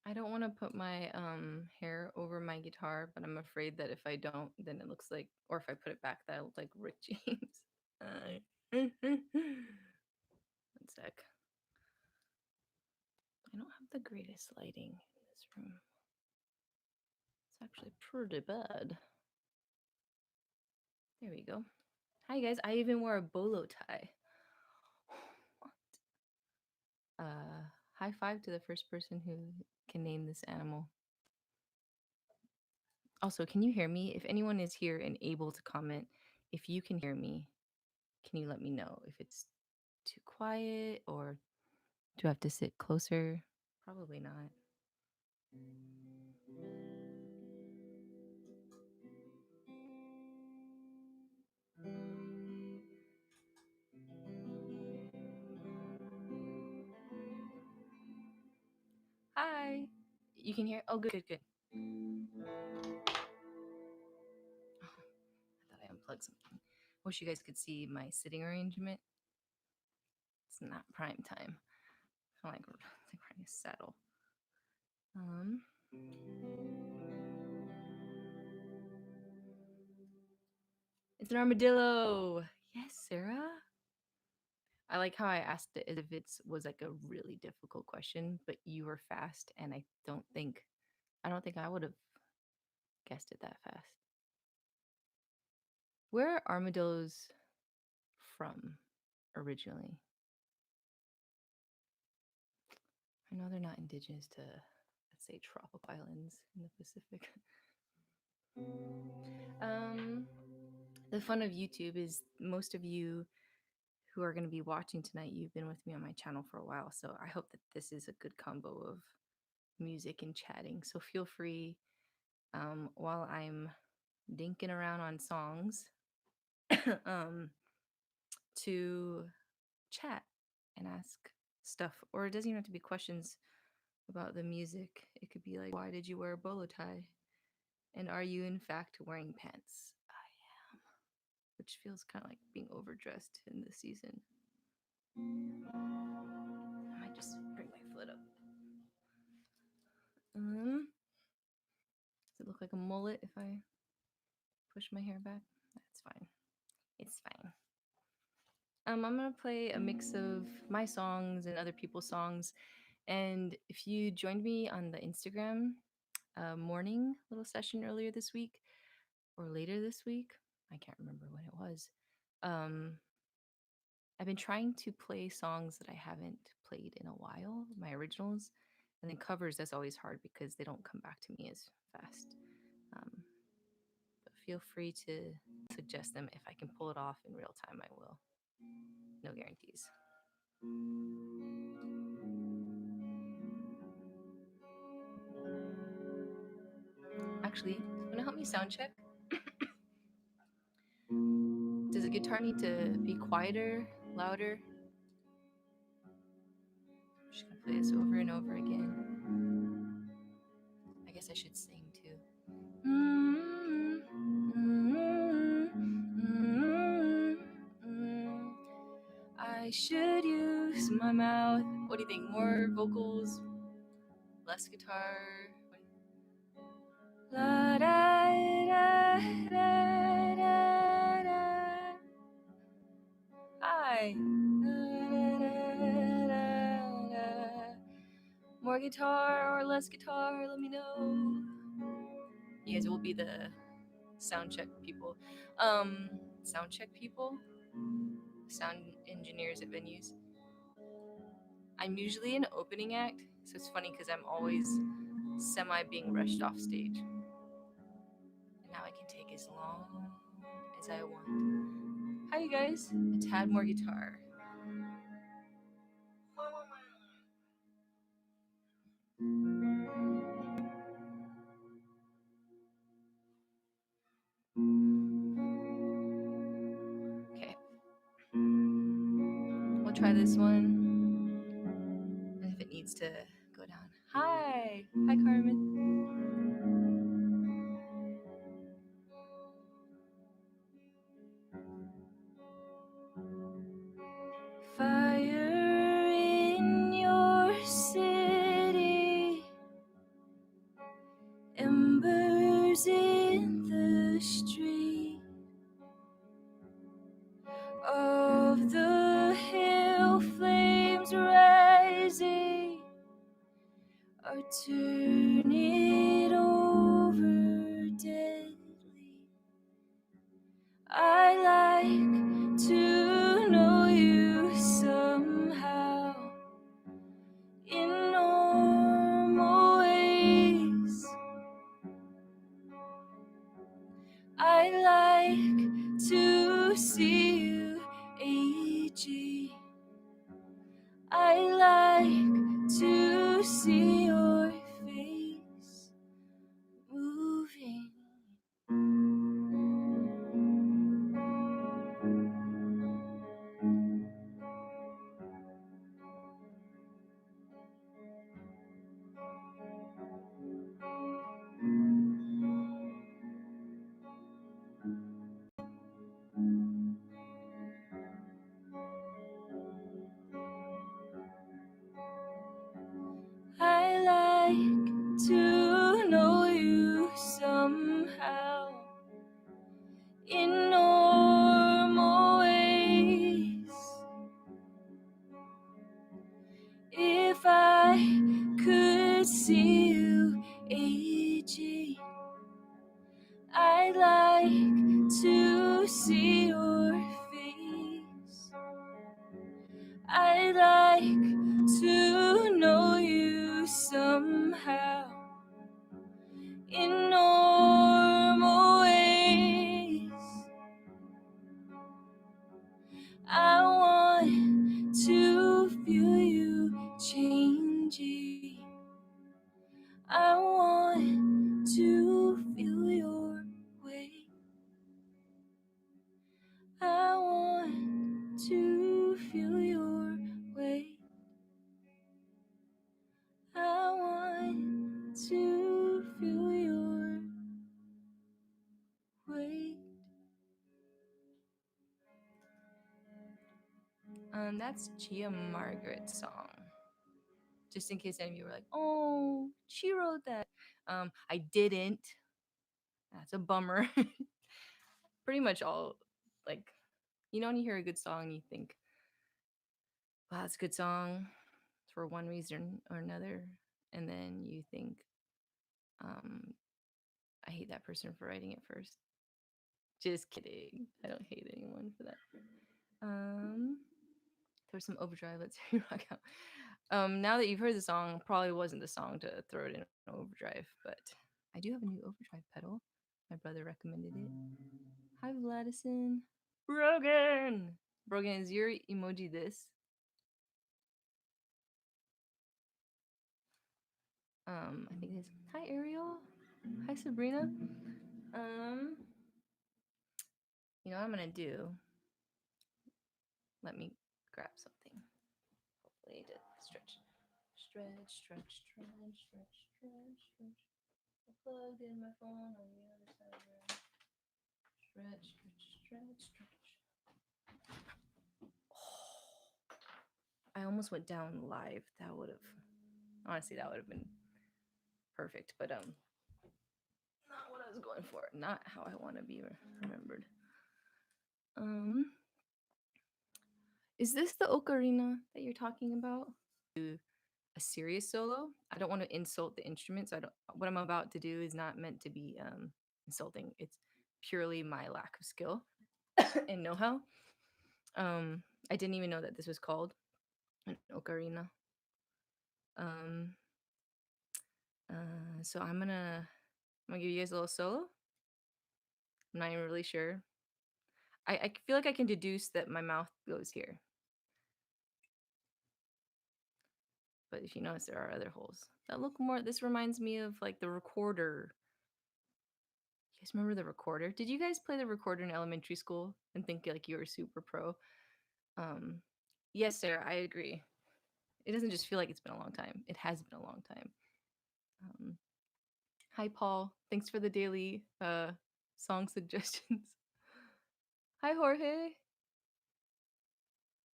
I don't want to put my hair over my guitar, but I'm afraid that if I don't, then it looks like, or if I put it back, that I look like Rick James. One sec. I don't have the greatest lighting in this room. It's actually pretty bad. There we go. Hi guys, I even wore a bolo tie. High five to the first person who can name this animal. Also, can you hear me? If anyone is here and able to comment, if you can hear me, can you let me know if it's too quiet or do I have to sit closer? Probably not. Hi. You can hear? Oh, good, good, good. Oh, I thought I unplugged something. Wish you guys could see my sitting arrangement. It's not prime time. I feel like wearing a saddle. It's an armadillo. Yes, Sarah. I like how I asked it as if it was like a really difficult question, but you were fast, and I don't think I would have guessed it that fast. Where are armadillos from originally? I know they're not indigenous to, let's say, tropical islands in the Pacific. The fun of YouTube is most of you who are going to be watching tonight, you've been with me on my channel for a while, so I hope that this is a good combo of music and chatting. So feel free, while I'm dinking around on songs, to chat and ask stuff. Or it doesn't even have to be questions about the music. It could be like, why did you wear a bolo tie? And are you in fact wearing pants? I am. Which feels kind of like being overdressed in this season. I might just bring my foot up. Does it look like a mullet if I push my hair back? That's fine. It's fine. I'm gonna play a mix of my songs and other people's songs. And if you joined me on the Instagram morning little session earlier this week or later this week, I can't remember when it was. I've been trying to play songs that I haven't played in a while, my originals, and then covers. That's always hard because they don't come back to me as fast. But feel free to suggest them. If I can pull it off in real time, I will. No guarantees. Actually, want to help me sound check? Does the guitar need to be quieter, louder? I'm just gonna play this over and over again. I guess I should sing too. I should use my mouth. What do you think? More vocals, less guitar? La da da da da da. Hi. More guitar or less guitar? Let me know. You guys will be the soundcheck people. Soundcheck people? Sound engineers at venues. I'm usually an opening act, so it's funny because I'm always semi being rushed off stage. And now I can take as long as I want. Hi, you guys. A tad more guitar. Okay. We'll try this one. And if it needs to go down. Hi. Hi, Carmen. Fire in your city. turn it over deadly. I like to know you somehow in normal ways. I like to see you aging. I like to see your face moving. I like to know you somehow in normal ways. If I could see you aging, I'd like to see your face. I'd like to know you somehow in normal ways. I want to feel you changing. I want to feel your weight. I want to feel your weight. I want to feel your weight. That's Chia Margaret's song. Just in case any of you were like, "Oh, she wrote that." I didn't. That's a bummer. Pretty much all, like, when you hear a good song, you think, "Wow, that's a good song," for one reason or another, and then you think, um, "I hate that person for writing it first." Just kidding. I don't hate anyone for that. There's some overdrive. Let's hear rock out. Now that you've heard the song, probably wasn't the song to throw it in overdrive, but I do have a new overdrive pedal. My brother recommended it. Hi, Vladison. Brogan. Brogan, is your emoji this? I think it is. Hi, Ariel. Hi, Sabrina. You know what I'm gonna do? Let me grab something. Hopefully to stretch. Stretch, stretch, stretch, stretch, stretch, stretch. I plugged in my phone on the other side of the room. Stretch, stretch, stretch, stretch. Oh, I almost went down live. That would have, honestly, that would have been perfect. But not what I was going for. Not how I want to be remembered. Um, is this the ocarina that you're talking about? A serious solo. I don't want to insult the instruments. I don't. What I'm about to do is not meant to be insulting. It's purely my lack of skill and know-how. I didn't even know that this was called an ocarina. Um, so I'm gonna give you guys a little solo. I'm not even really sure. I feel like I can deduce that my mouth goes here, but if you notice, there are other holes that look more. This reminds me of like the recorder. You guys remember the recorder? Did you guys play the recorder in elementary school and think like you were super pro? Um, yes, Sarah, I agree. It doesn't just feel like it's been a long time. It has been a long time. Um, Hi, Paul. Thanks for the daily song suggestions. Hi, Jorge.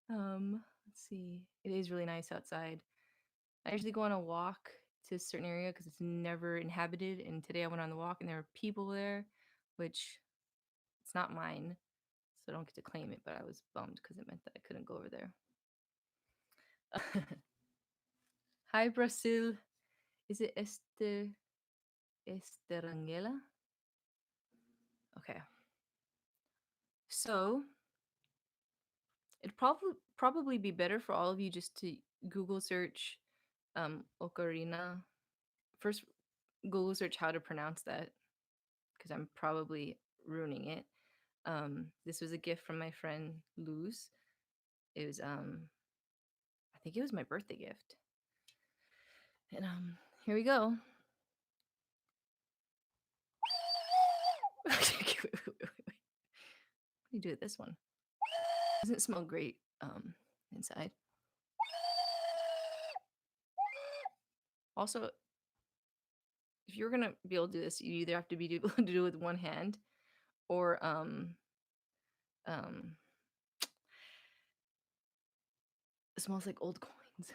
Let's see. It is really nice outside. I usually go on a walk to a certain area because it's never inhabited. And today I went on the walk and there were people there, which it's not mine, so I don't get to claim it. But I was bummed because it meant that I couldn't go over there. Hi, Brazil. Is it Esterangela? Okay. So it'd probably be better for all of you just to Google search Ocarina. First Google search how to pronounce that because I'm probably ruining it. This was a gift from my friend Luz. It was I think it was my birthday gift. And here we go. Let me do it this one. Doesn't smell great inside. Also, if you're gonna be able to do this, you either have to be able to do it with one hand or um it smells like old coins.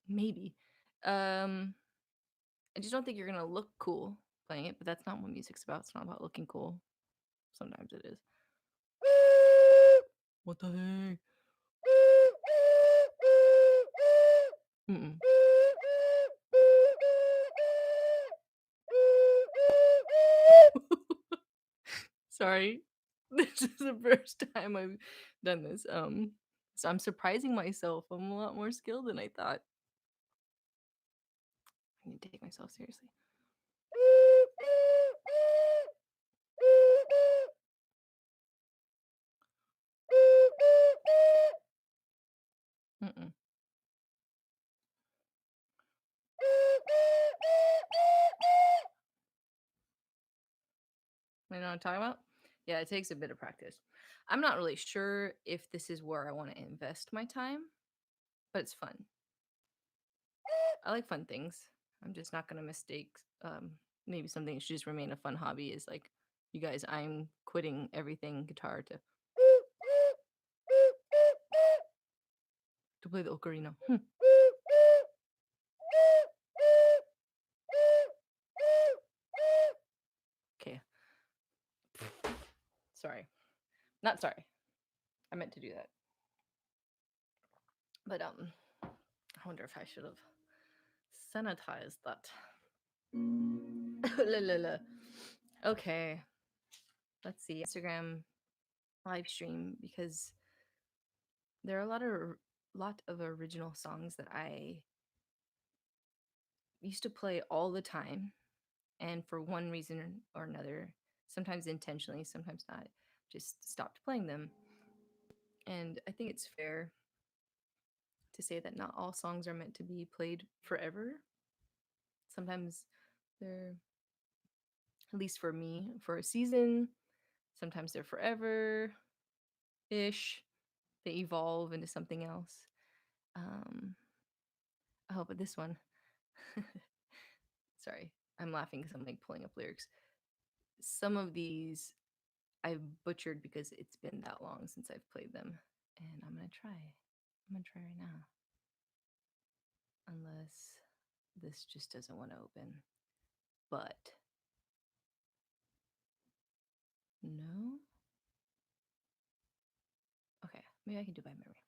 Maybe. I just don't think you're gonna look cool playing it, but that's not what music's about. It's not about looking cool. Sometimes it is. What the heck? Mm-mm. Sorry. This is the first time I've done this. So I'm surprising myself. I'm a lot more skilled than I thought. I need to take myself seriously. Mm-mm. You know what I'm talking about? Yeah, it takes a bit of practice. I'm not really sure if this is where I want to invest my time, but it's fun. I like fun things. I'm just not gonna mistake. Maybe something should just remain a fun hobby. Is like, you guys, I'm quitting everything guitar to play the ocarina. Okay, sorry, not sorry. I meant to do that, but I wonder if I should have sanitized that. La, la, la. Okay, let's see. Instagram live stream because there are a lot of original songs that I used to play all the time, and for one reason or another, sometimes intentionally, sometimes not, just stopped playing them. And I think it's fair to say that not all songs are meant to be played forever. Sometimes they're, at least for me, for a season. Sometimes they're forever ish. They evolve into something else. Um, oh, but this one, sorry, I'm laughing because I'm like pulling up lyrics. Some of these I've butchered because it's been that long since I've played them. And I'm gonna try. I'm gonna try right now. Unless this just doesn't want to open. But no. Okay, maybe I can do by memory.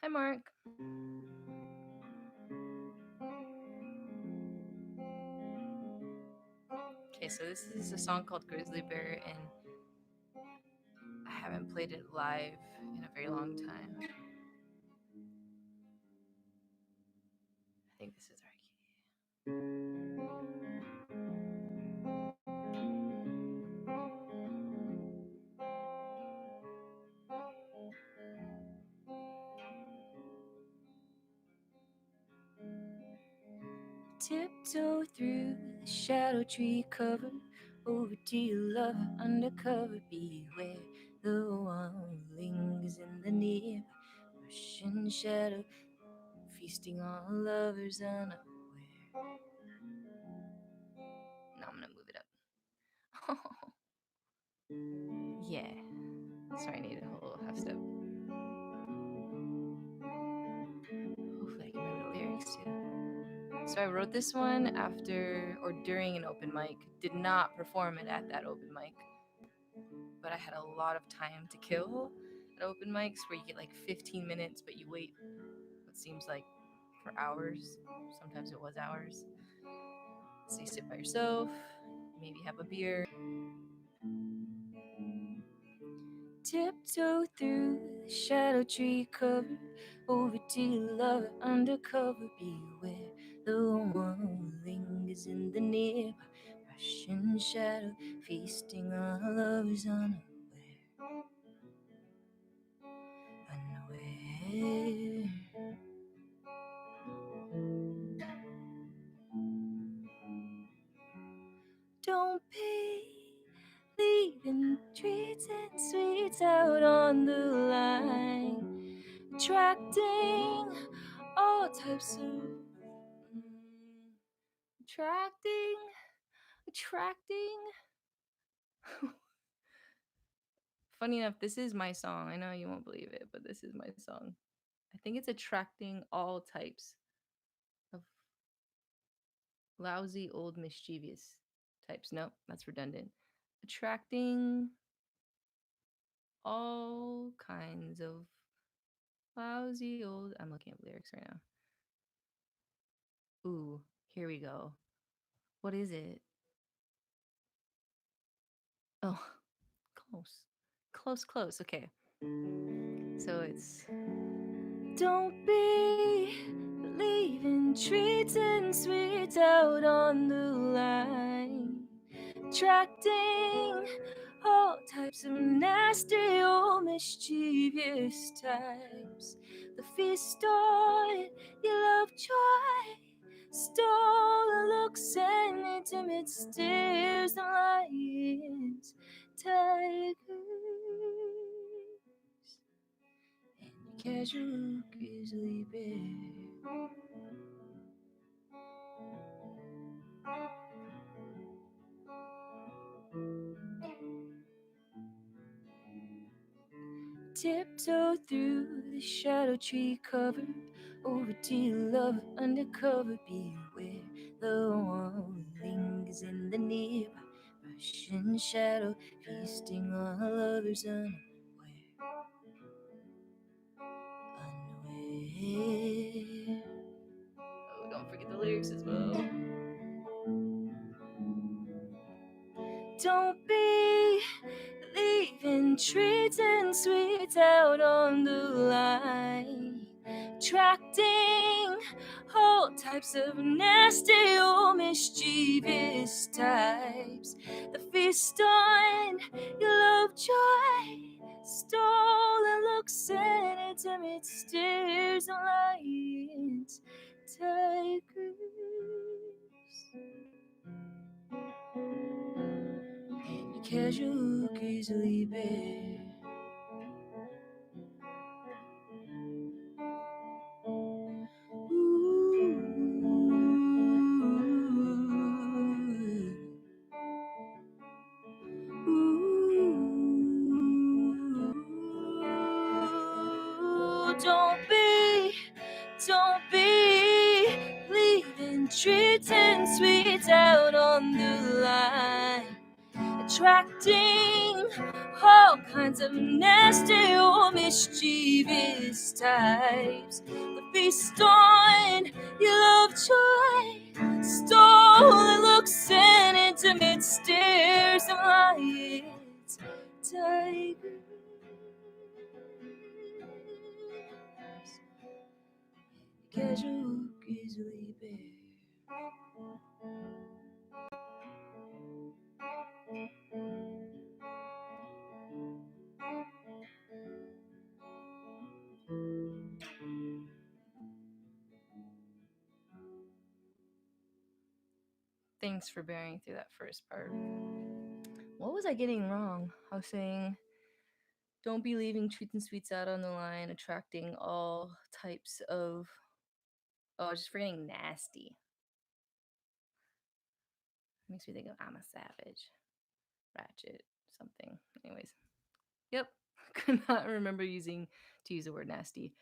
Hi, Mark. Okay, so this is a song called Grizzly Bear, and I haven't played it live in a very long time. I think this is our key. Tiptoe through the shadow tree cover, over to your lover undercover. Beware the one who lingers in the near, Russian shadow, feasting on lovers unaware. Now I'm gonna move it up. Yeah, So I wrote this one after or during an open mic. Did not perform it at that open mic, but I had a lot of time to kill at open mics where you get like 15 minutes, but you wait what seems like for hours. Sometimes it was hours. So you sit by yourself, maybe have a beer. Tiptoe through the shadow tree cover, over to your lover undercover. Beware the one who lingers in the nearby Russian shadow, feasting on lovers unaware. Don't be leaving treats and sweets out on the line, attracting all types of attracting attracting. Funny enough, this is my song. I know you won't believe it, but this is my song. I think it's attracting all types of lousy old mischievous types. Nope, that's redundant. Attracting all kinds of lousy old. I'm looking at lyrics right now. Ooh, here we go. What is it? Oh, close. Close, close. Okay. So it's don't be leaving treats and sweets out on the line, attracting all types of nasty old mischievous types. The feast on your love joy, stolen looks and intimate stares, the lions, tigers, and your casual grizzly bear. Tiptoe through the shadow tree cover, over to your lover undercover. Beware the one who lingers in the nearby Russian shadow, feasting on lovers unaware. Oh, don't forget the lyrics as well. Don't be leaving treats and sweets out on the line, attracting all types of nasty old mischievous types. The feast on your love joy, stolen looks and intimate stares, of lions, tigers, and your casual grizzly bear. Don't be leaving treats and sweets out on the line, attracting all kinds of nasty or mischievous types. The feast on your love joy, stolen looks and intimate stares of lions, tigers, casual grizzly bear. Thanks for bearing through that first part. What was I getting wrong? I was saying, don't be leaving treats and sweets out on the line, attracting all types of. Oh, I was just forgetting nasty. Makes me think of I'm a savage, ratchet, something. Anyways, yep, could not remember to use the word nasty.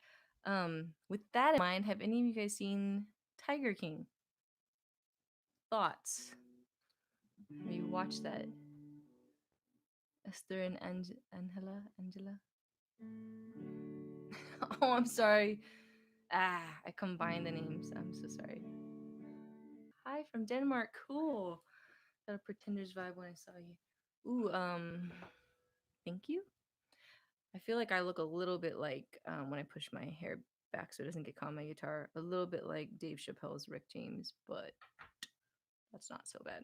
With that in mind, have any of you guys seen Tiger King? thoughts? Have you watched that? Esther and Angela? Oh, I'm sorry. I combined the names. I'm so sorry. Hi from Denmark. Cool. Got a Pretenders vibe when I saw you. Ooh, thank you. I feel like I look a little bit like when I push my hair back so it doesn't get caught on my guitar, a little bit like Dave Chappelle's Rick James, but that's not so bad.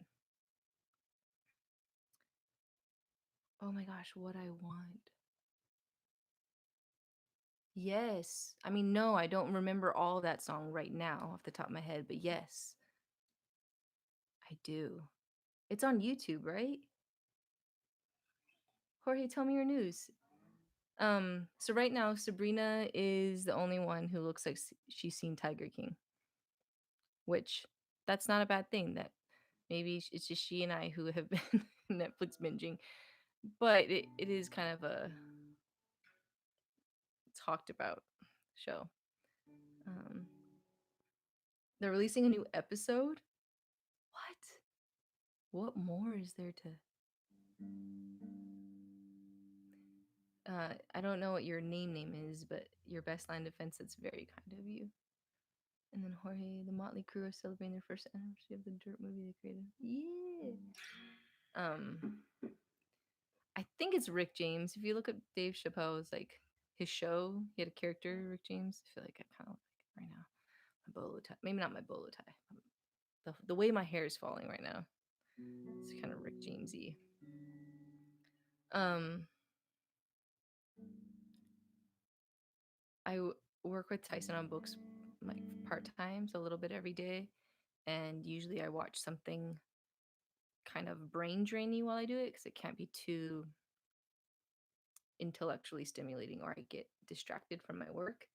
Oh my gosh, what I want. Yes. I mean, no, I don't remember all that song right now off the top of my head, but yes, I do. It's on YouTube, right? Jorge, tell me your news. So right now, Sabrina is the only one who looks like she's seen Tiger King, which that's not a bad thing. That maybe it's just she and I who have been Netflix binging, but it is kind of a talked about show. Um, they're releasing a new episode. What? What more is there to? I don't know what your name is, but your best line of defense. That's very kind of you. And then Jorge, the Motley Crew are celebrating their first anniversary of the Dirt movie they created. Yeah. I think it's Rick James. If you look at Dave Chappelle's like his show, he had a character Rick James. I feel like I kind of like it right now. My bolo tie, maybe not my bolo tie. The way my hair is falling right now, it's kind of Rick Jamesy. Um, work with Tyson on books like part time, so a little bit every day, and usually I watch something kind of brain drainy while I do it because it can't be too intellectually stimulating or I get distracted from my work.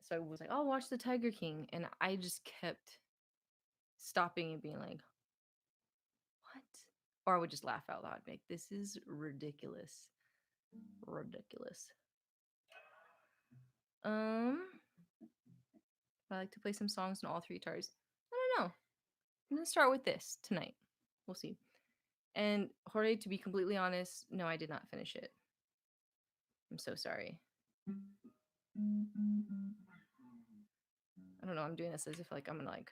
So I was like, I'll watch the Tiger King. And I just kept stopping and being like, what? Or I would just laugh out loud, like, this is ridiculous. Ridiculous. I like to play some songs on all three guitars. I don't know. I'm gonna start with this tonight. We'll see. And Jorge, to be completely honest, no, I did not finish it. I'm so sorry. I don't know. I'm doing this as if like I'm gonna like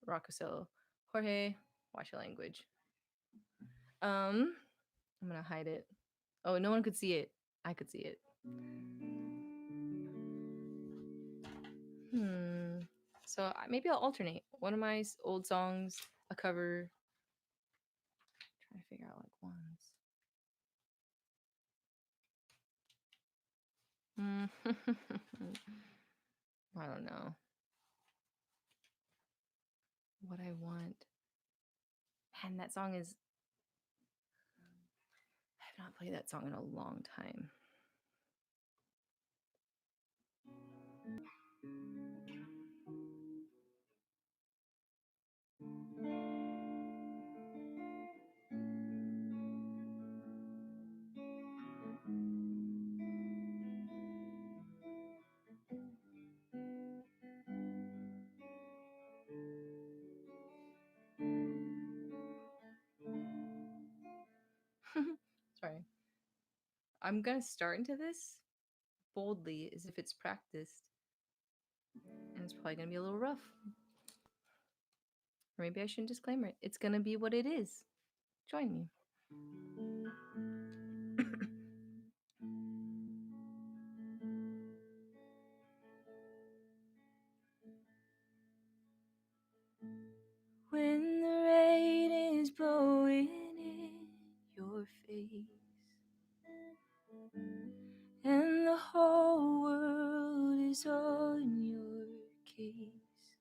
rock a solo. Jorge, watch your language. I'm gonna hide it. Oh, no one could see it. I could see it. So maybe I'll alternate. One of my old songs, a cover. Trying to figure out like ones. I don't know. What I want. Man, that song is. I have not played that song in a long time. Sorry. I'm gonna start into this boldly as if it's practiced. And it's probably gonna be a little rough. Or maybe I shouldn't disclaimer it. It's gonna be what it is. Join me. When the rain is blowing in your face and the whole world is on your case,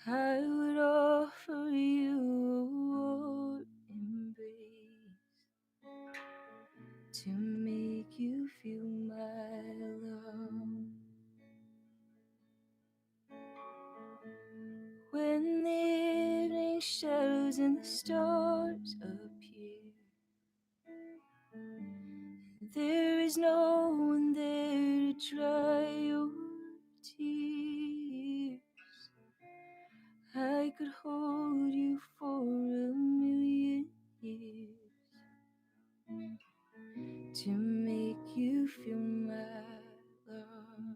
I would offer you a warm embrace to make you feel my love. When the evening shadows and the stars appear, there is no one there to dry your tears. I could hold you for 1,000,000 years to make you feel my love.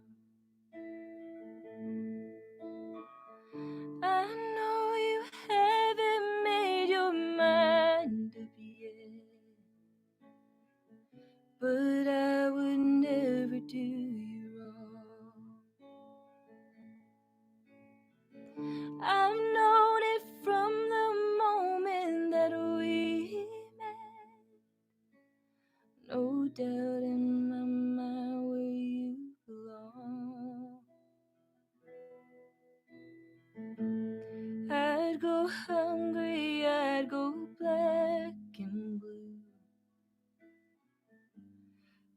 I know you haven't made your mind up yet, but I would never do you wrong. I've known it from the moment that we met. No doubt in my mind where you belong. I'd go hungry, I'd go black and blue.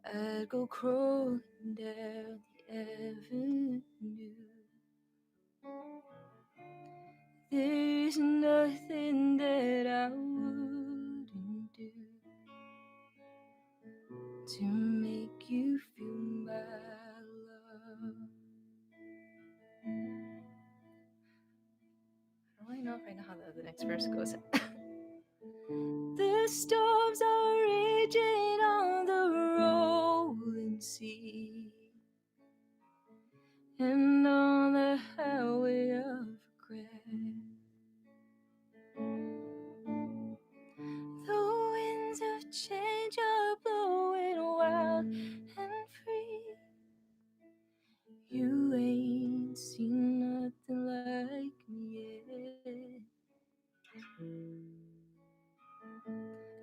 I'd go crawling down the avenue. There's nothing that I wouldn't do to make you feel my love. I don't really know if I know how the next verse goes. The storms are raging on the rolling sea, and on the highway of regret. The winds of change are blowing wild and free. You ain't seen nothing like me yet.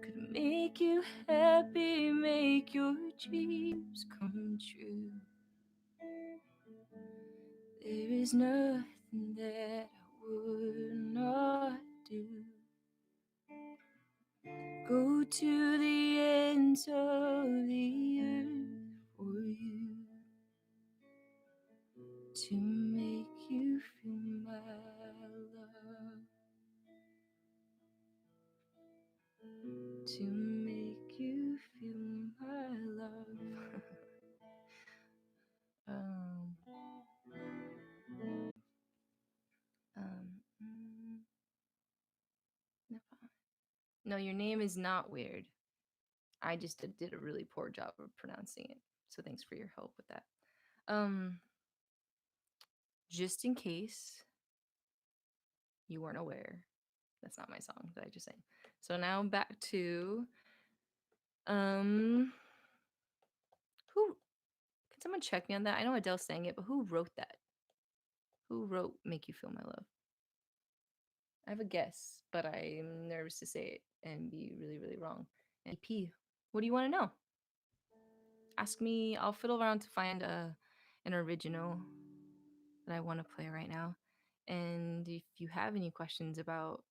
Could make you happy, make your dreams come true. There is nothing that I would not do. Go to the ends of the earth for you, to make you feel my love, to make you feel my love. um, no, your name is not weird. I just did a really poor job of pronouncing it. So thanks for your help with that. Just in case you weren't aware, that's not my song that I just sang. So now back to who, can someone check me on that? I know Adele sang it, but who wrote that? Who wrote Make You Feel My Love? I have a guess, but I'm nervous to say it and be really, really wrong. EP, what do you want to know? Ask me. I'll fiddle around to find an original that I want to play right now. And if you have any questions about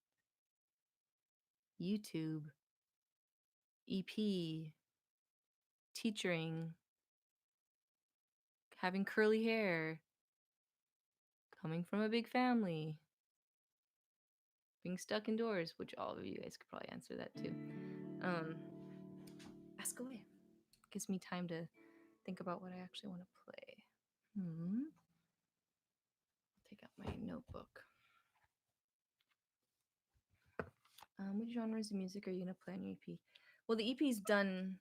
YouTube, EP, teaching, having curly hair, coming from a big family, being stuck indoors, which all of you guys could probably answer that too. Ask away. Gives me time to think about what I actually want to play. I'll take out my notebook. What genres of music are you gonna play on your EP? Well, the EP's done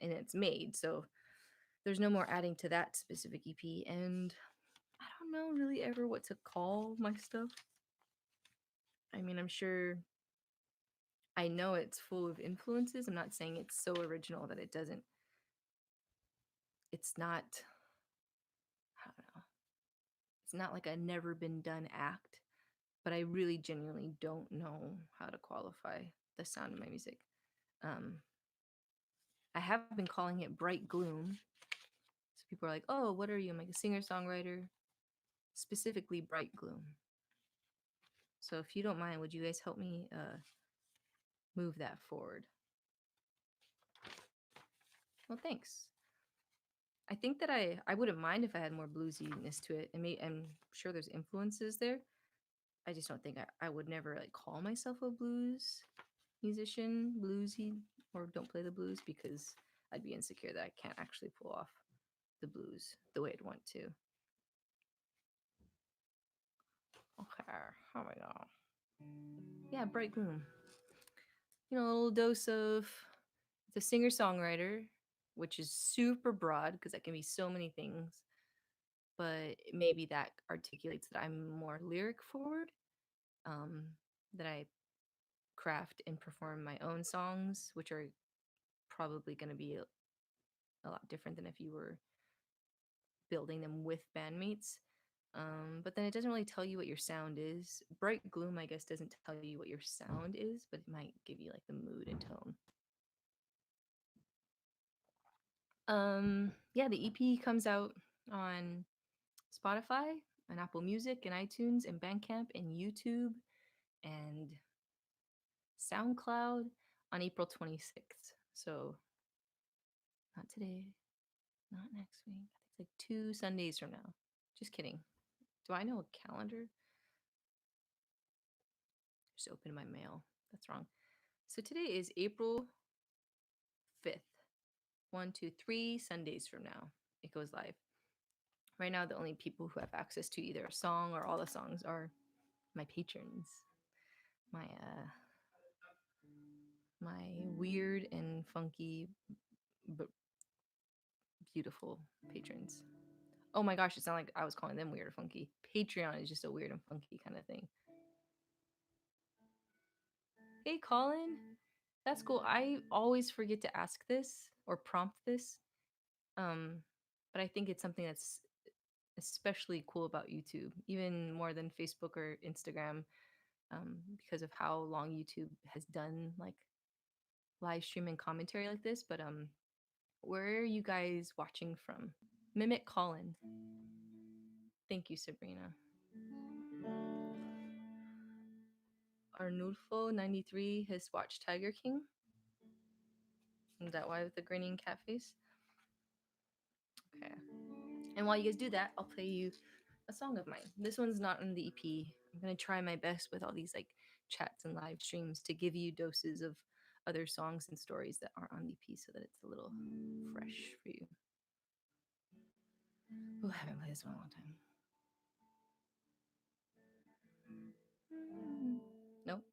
and it's made, so there's no more adding to that specific EP, and I don't know really ever what to call my stuff. I mean, I'm sure I know it's full of influences. I'm not saying it's so original that it's not, I don't know, it's not like a never been done act, but I really genuinely don't know how to qualify the sound of my music. I have been calling it bright gloom. So people are like, oh, what are you? I'm like a singer-songwriter, specifically bright gloom. So if you don't mind, would you guys help me move that forward? Well, thanks. I think that I wouldn't mind if I had more bluesiness to it. I'm sure there's influences there. I just don't think I would never like call myself a blues musician, bluesy, or don't play the blues, because I'd be insecure that I can't actually pull off the blues the way I'd want to. Okay. Oh my god. Yeah, Bright Gloom. You know, a little dose of the singer songwriter, which is super broad because that can be so many things. But maybe that articulates that I'm more lyric forward, um, that I craft and perform my own songs, which are probably going to be a lot different than if you were building them with bandmates. But then it doesn't really tell you what your sound is. Bright Gloom, I guess, doesn't tell you what your sound is, but it might give you like the mood and tone. Yeah, the EP comes out on Spotify and Apple Music and iTunes and Bandcamp and YouTube and SoundCloud on April 26th. So not today, not next week. I think it's like 2 Sundays from now. Just kidding. Do I know a calendar? Just open my mail. That's wrong. So today is April 5th. 3 Sundays from now, it goes live. Right now, the only people who have access to either a song or all the songs are my patrons, my weird and funky but beautiful patrons. Oh my gosh, it's not like I was calling them weird or funky. Patreon is just a weird and funky kind of thing. Hey, Colin. That's cool. I always forget to ask this or prompt this. But I think it's something that's especially cool about YouTube, even more than Facebook or Instagram, because of how long YouTube has done like live stream and commentary like this. But where are you guys watching from? Mimic Colin. Thank you, Sabrina. Arnulfo93 has watched Tiger King. Is that why with the grinning cat face? Okay. And while you guys do that, I'll play you a song of mine. This one's not on the EP. I'm gonna try my best with all these like chats and live streams to give you doses of other songs and stories that aren't on the EP so that it's a little fresh for you. Oh, I haven't played this one in a long time. Nope.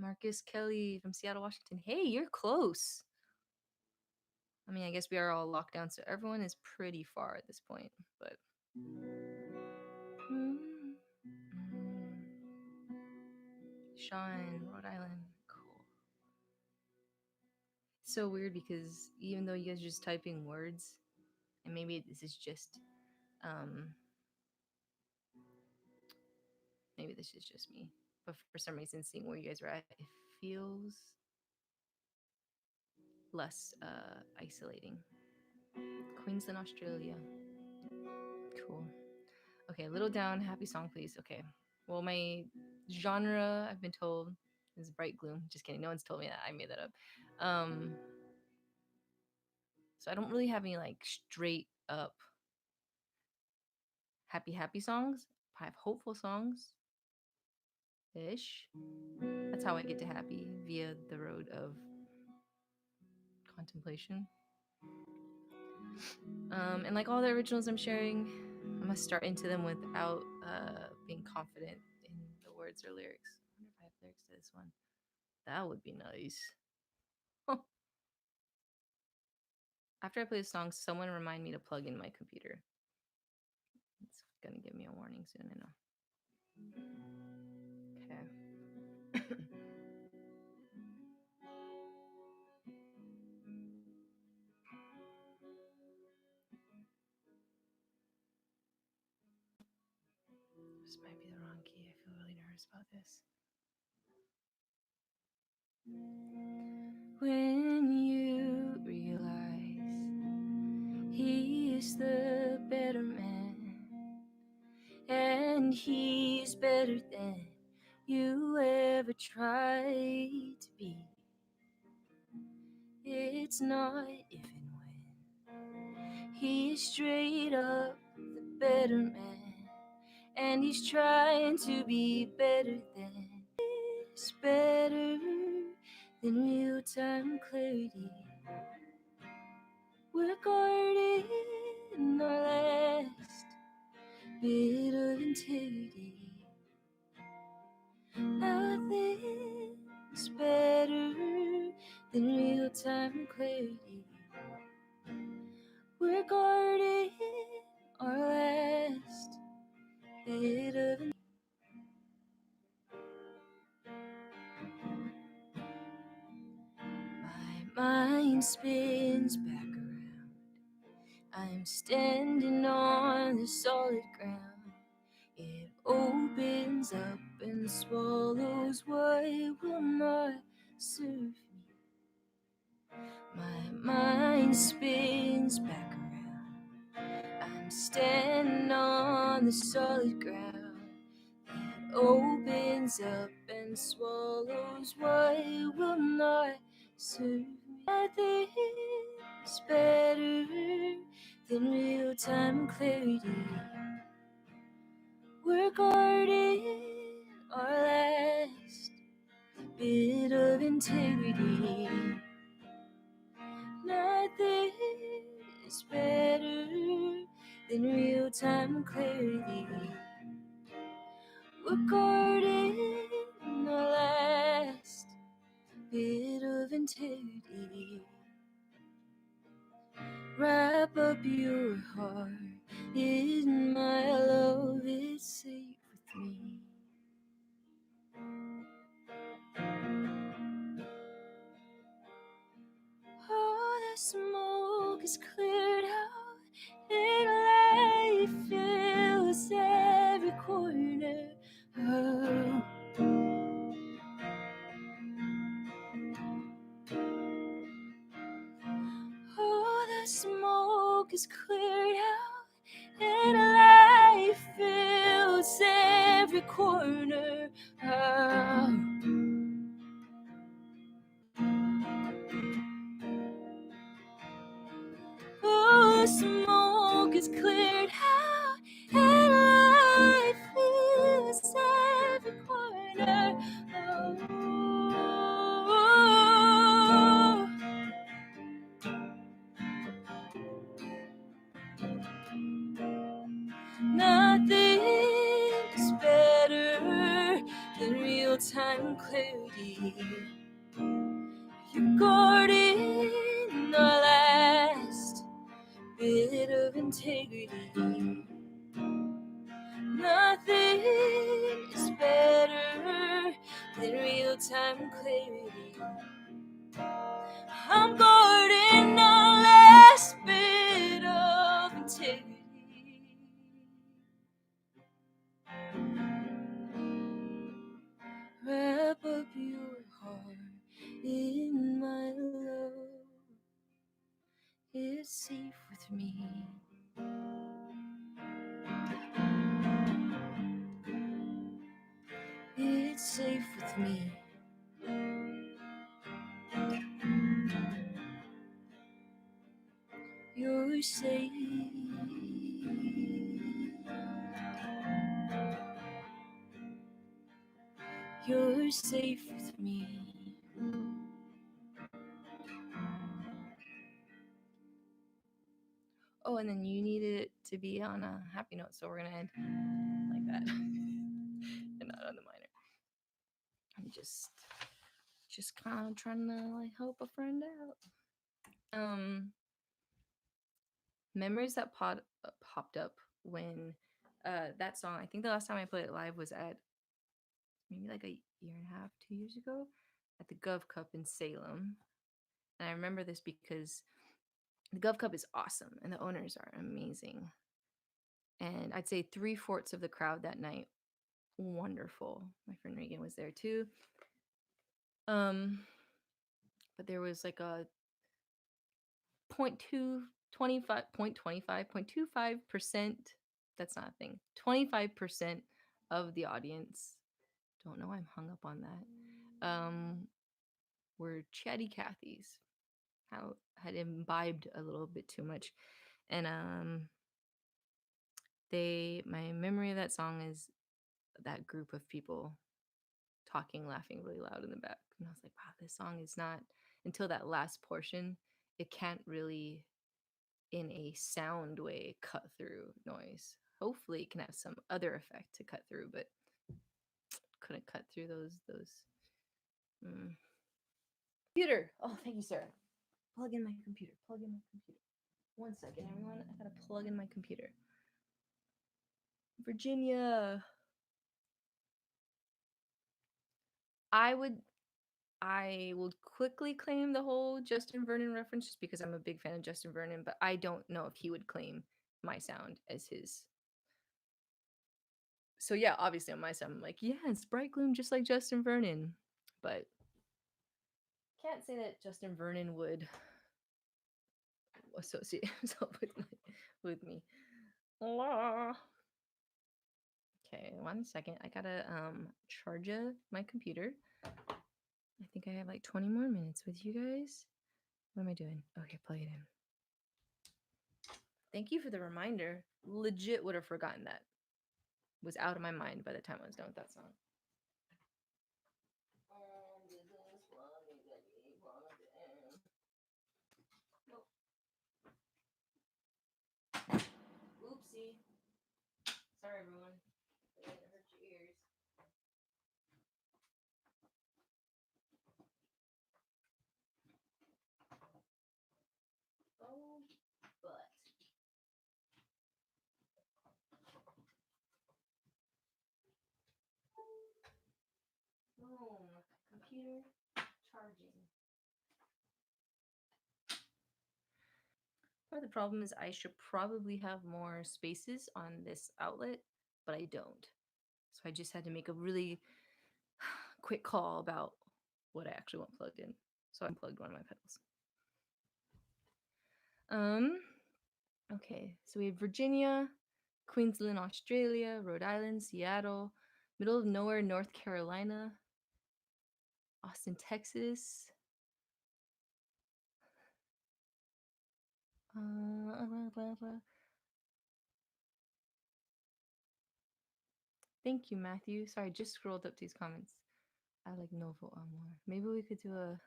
Marcus Kelly from Seattle, Washington. Hey, you're close. I mean, I guess we are all locked down, so everyone is pretty far at this point, but. Sean, Rhode Island. Cool. It's so weird because even though you guys are just typing words, and maybe this is just, maybe this is just me, but for some reason, seeing where you guys are at, it feels less isolating. Queensland, Australia. Cool. Okay, Little Down, happy song, please. Okay. Well, my genre, I've been told, is bright gloom. Just kidding. No one's told me that. I made that up. So I don't really have any like straight up happy songs. I have hopeful songs ish. That's how I get to happy, via the road of contemplation. And like all the originals I'm sharing, I must start into them without being confident in the words or lyrics. I wonder if I have lyrics to this one. That would be nice. After I play the song, someone remind me to plug in my computer. It's gonna give me a warning soon, I know. Okay. This might be the wrong key. I feel really nervous about this. When you realize he is the better man, and he's better than you ever tried to be. It's not if and when. He's straight up the better man, and he's trying to be better than. It's better than real time clarity. We're guarding our last bit of integrity. Nothing's better than real time clarity. We're guarding our last bit of integrity. My mind spins back around. I'm standing on the solid ground. It opens up and swallows what will not serve me. My mind spins back around. I'm standing on the solid ground. It opens up and swallows what will not serve me. Nothing's better than real time clarity. We're guarding our last bit of integrity. Nothing is better than real time clarity. We're guarding our last bit of integrity. Wrap up your heart in my love, it's safe with me. Oh, the smoke is cleared out, and light fills every corner. Oh. Oh, the smoke is cleared out, and light fills every corner. Oh. Oh, smoke is cleared out, and light fills every corner. Oh, nothing's better than real-time clarity. You're guarding our last bit of integrity. Nothing is better than real-time clarity. I'm guarding our last bit of integrity. Wrap up your heart in my love. It's safe with me. It's safe with me. You're safe. You're safe with me. Oh, and then you need it to be on a happy note, so we're gonna end like that, and not on the minor. I'm just kind of trying to like help a friend out. Memories that popped up when that song. I think the last time I played it live was at maybe like a year and a half, 2 years ago, at the Gov Cup in Salem. And I remember this because the Gov Cup is awesome and the owners are amazing. And I'd say 3/4 of the crowd that night, wonderful. My friend Regan was there too. But there was like a 0.25%. That's not a thing. 25% of the audience. Don't know. I'm hung up on that. Were chatty Cathy's. how had imbibed a little bit too much, and my memory of that song is that group of people talking, laughing really loud in the back, and I was like, wow, this song is not until that last portion. It can't really, in a sound way, cut through noise. Hopefully, it can have some other effect to cut through, but couldn't cut through those. Mm. Computer. Oh, thank you, sir. Plug in my computer. Plug in my computer. 1 second, everyone. I gotta plug in my computer. Virginia. I would I will quickly claim the whole Justin Vernon reference just because I'm a big fan of Justin Vernon, but I don't know if he would claim my sound as his. So yeah, obviously on my side, I'm like, yeah, it's bright gloom just like Justin Vernon. But can't say that Justin Vernon would associate himself with me. Okay, 1 second. I gotta charge my computer. I think I have like 20 more minutes with you guys. What am I doing? Okay, plug it in. Thank you for the reminder. Legit would have forgotten that. Was out of my mind by the time I was done with that song. Nope. Oopsie. Sorry, everyone. I didn't hurt your ears. Oh, but. Boom. Computer charging. Part of the problem is I should probably have more spaces on this outlet, but I don't. So I just had to make a really quick call about what I actually want plugged in. So I unplugged one of my pedals. Okay, so we have Virginia, Queensland, Australia, Rhode Island, Seattle, middle of nowhere, North Carolina, Austin, Texas. Thank you, Matthew. Sorry, I just scrolled up these comments. I like Novo Amor. Maybe we could do a.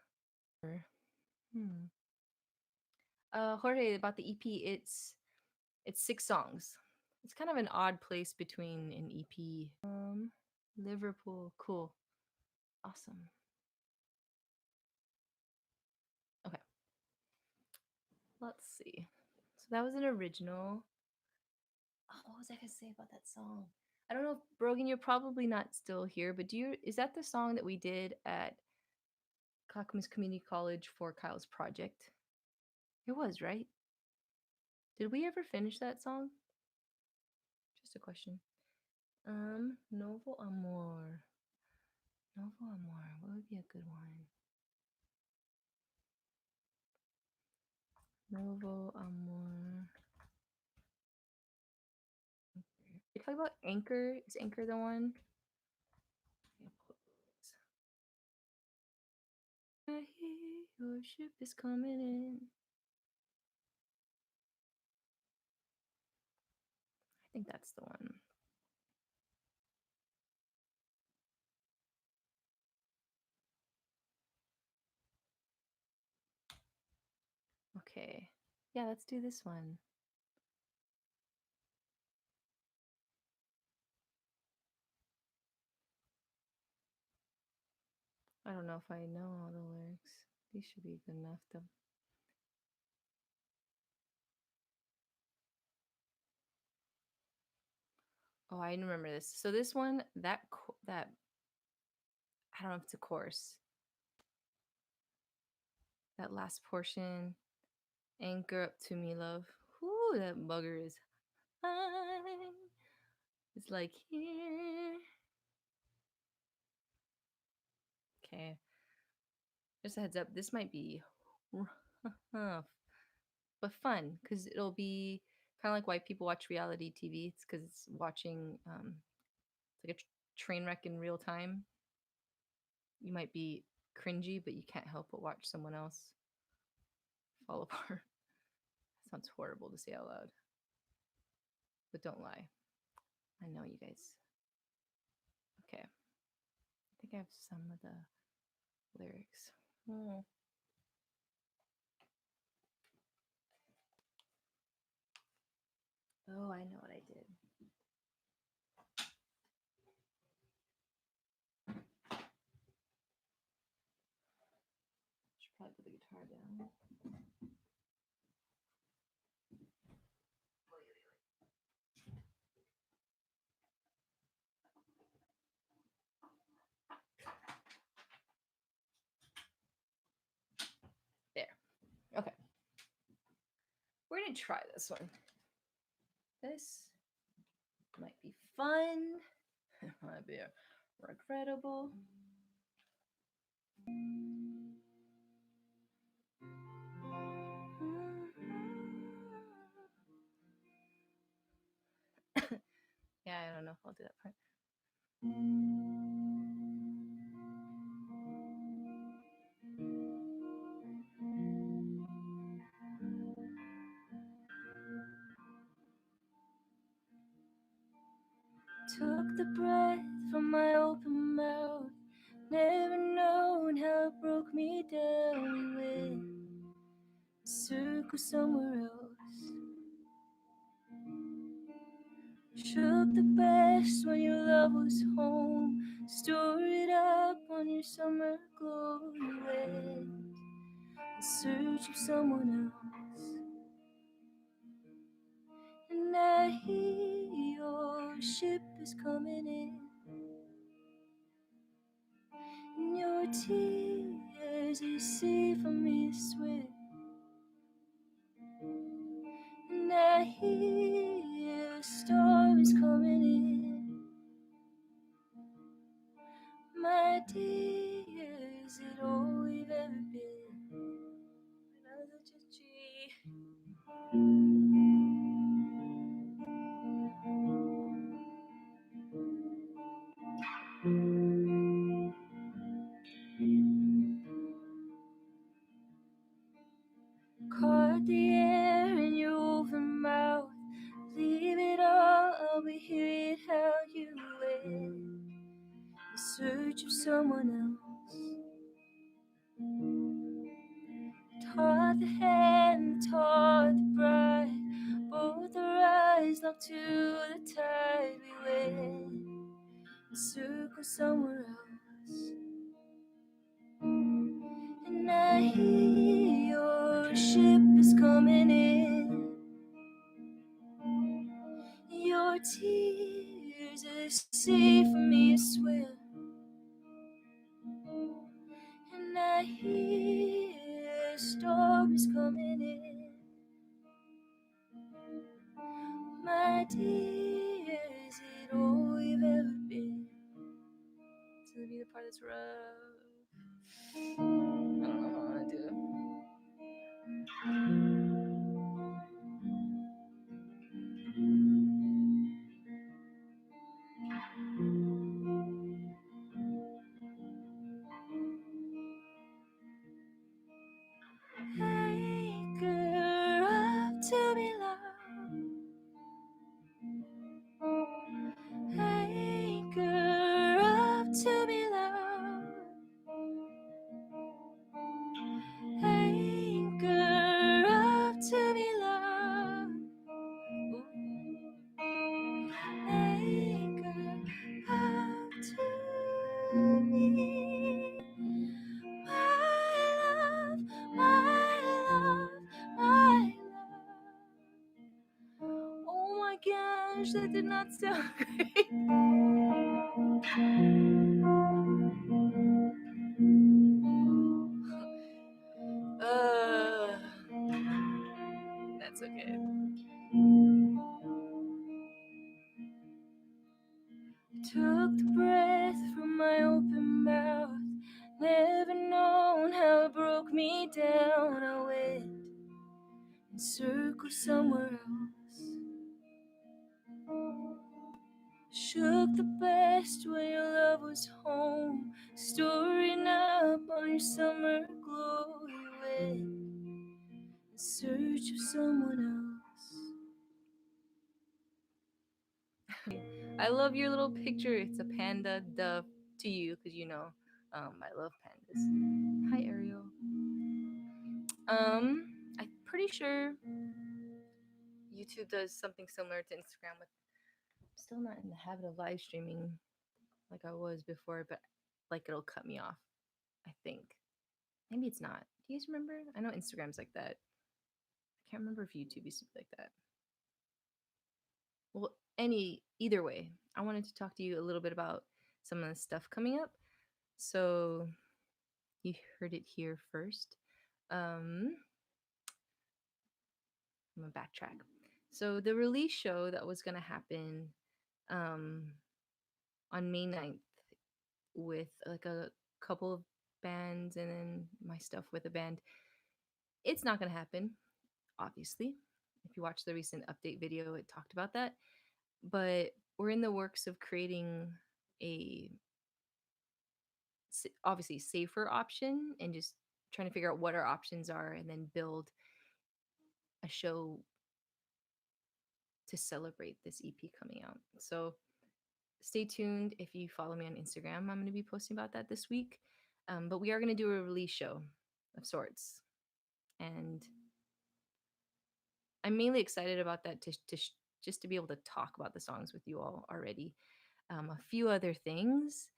Jorge, about the EP, it's 6 songs. It's kind of an odd place between an EP. Liverpool, cool, awesome. Okay, let's see. So that was an original. Oh, what was I gonna say about that song? I don't know if Brogan, you're probably not still here, but is that the song that we did at Clackamas Community College for Kyle's project? It was, right? Did we ever finish that song? Just a question. Novo Amor. Novo Amor. What would be a good one? Novo Amor. You talk about Anchor? Is Anchor the one? I hear your ship is coming in. I think that's the one. Okay. Yeah, let's do this one. I don't know if I know all the lyrics. These should be good enough though. Oh, I remember this. So this one, that I don't know if it's a chorus. That last portion, anchor up to me, love. Whoo, that bugger is high. It's like here. Okay. Just a heads up, this might be rough, but fun because it'll be kind of like why people watch reality TV. It's because it's watching it's like a train wreck in real time. You might be cringy, but you can't help but watch someone else fall apart. Sounds horrible to say out loud. But don't lie. I know you guys. Okay. I think I have some of the lyrics. Oh. Oh, I know what I did. Should probably put the guitar down. There. Okay. We're gonna try this one. This might be fun. It might be regrettable. Yeah, I don't know if I'll do that part. Took the breath from my open mouth. Never known how it broke me down. We went a circle somewhere else. Shook the best when your love was home. Store it up on your summer glow. You went in search of someone else. And I hear your ship is coming in. And your tears you see for me to swim. And I hear a storm is coming in. My dear, is it all we've ever been? When I was just a tree. Caught the air in your open mouth. Leave it all, I'll be here how you went. In search of someone else. Taught the hand, taught the bride. Both our eyes locked to the tide. We went in circle somewhere else. And I hear your ship is coming in. Your tears are safe for me to swim. And I hear a storm is coming in. My dear, is it all we've ever been? It's gonna be the part that's rough. I don't know how I wanna do it. Anchor up to be loved. Anchor up to be loved. Anchor up to be loved. Anchor up to me. My love, my love, my love. Oh my gosh, that did not sound great. That's okay. Took the breath from my open mouth. Never known how it broke me down. I went in circles somewhere else. Shook the best when your love was home. Storing up on your summer glow. You went search of someone else. I love your little picture. It's a panda dove to you because I love pandas. Hi Ariel. I'm pretty sure YouTube does something similar to Instagram with I'm still not in the habit of live streaming like I was before, but like it'll cut me off, I think. Maybe it's not. Do you guys remember? I know Instagram's like that. I can't remember if YouTube used to be like that. Well, either way, I wanted to talk to you a little bit about some of the stuff coming up. So you heard it here first. I'm gonna backtrack. So the release show that was gonna happen um, on May 9th with like a couple of bands and then my stuff with a band, it's not gonna happen, obviously. If you watch the recent update video, it talked about that. But we're in the works of creating a obviously safer option and just trying to figure out what our options are and then build a show to celebrate this EP coming out. So stay tuned. If you follow me on Instagram, I'm going to be posting about that this week. But we are going to do a release show of sorts. And I'm mainly excited about that just to be able to talk about the songs with you all already. A few other things.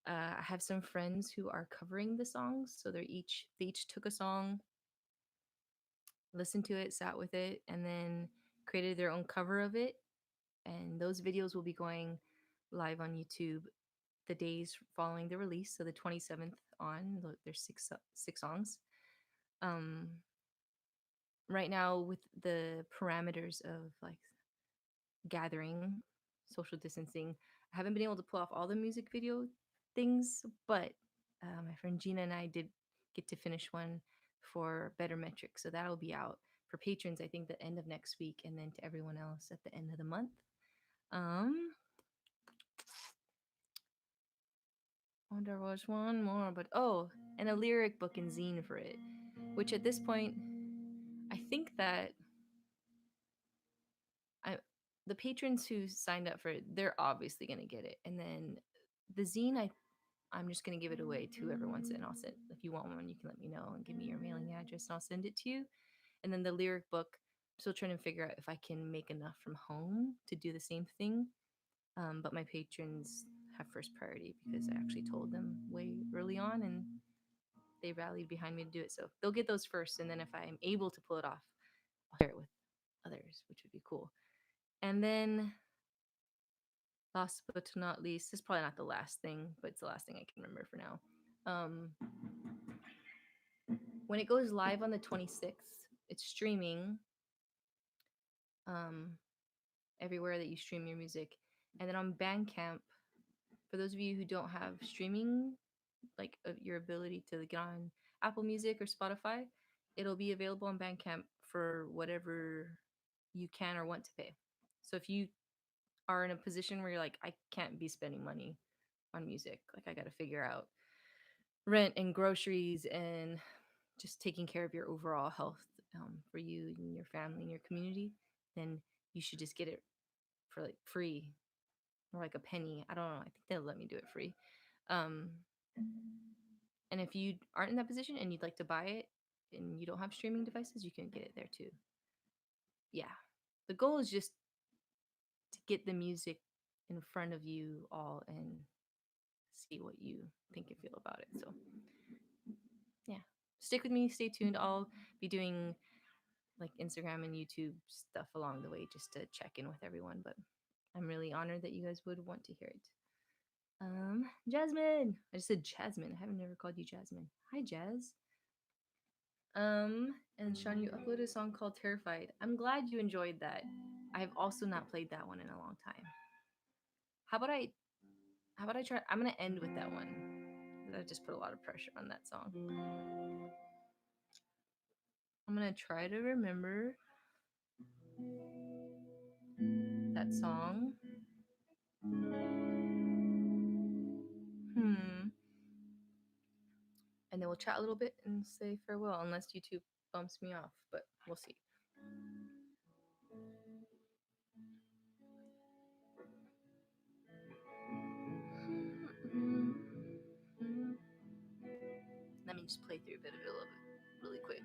I have some friends who are covering the songs, so they each took a song, listened to it, sat with it, and then created their own cover of it. And those videos will be going live on YouTube the days following the release, so the 27th on. There's six songs. Um, right now, with the parameters of like gathering, social distancing, I haven't been able to pull off all the music video things, but my friend Gina and I did get to finish one for Better Metrics, so that'll be out for patrons. I think the end of next week, and then to everyone else at the end of the month. Um, there was one more, but and a lyric book and zine for it, which at this point, I think that I the patrons who signed up for it, they're obviously gonna get it, and then the zine, I'm just gonna give it away to whoever wants it, and I'll send. If you want one, you can let me know and give me your mailing address, and I'll send it to you. And then the lyric book, I'm still trying to figure out if I can make enough from home to do the same thing. But my patrons have first priority because I actually told them way early on, and they rallied behind me to do it. So they'll get those first, and then if I'm able to pull it off, I'll share it with others, which would be cool. And then, last but not least, this is probably not the last thing, but it's the last thing I can remember for now. When it goes live on the 26th, it's streaming um, everywhere that you stream your music. And then on Bandcamp, for those of you who don't have streaming, like your ability to get on Apple Music or Spotify, it'll be available on Bandcamp for whatever you can or want to pay. So if you are in a position where you're like, I can't be spending money on music, like I got to figure out rent and groceries and just taking care of your overall health for you and your family and your community, then you should just get it for like free or like a penny. I don't know. I think they'll let me do it free. Um, and if you aren't in that position and you'd like to buy it and you don't have streaming devices, you can get it there too. Yeah. The goal is just to get the music in front of you all and see what you think and feel about it. So, yeah. Stick with me, stay tuned. I'll be doing like Instagram and YouTube stuff along the way just to check in with everyone, but I'm really honored that you guys would want to hear it. Jasmine. I just said Jasmine. I haven't never called you Jasmine. Hi, Jazz. And Sean, you uploaded a song called Terrified. I'm glad you enjoyed that. I've also not played that one in a long time. How about I try I'm gonna end with that one. I just put a lot of pressure on that song. I'm gonna try to remember that song. And then we'll chat a little bit and say farewell, unless YouTube bumps me off, but we'll see. Let me just play through a bit of it really quick.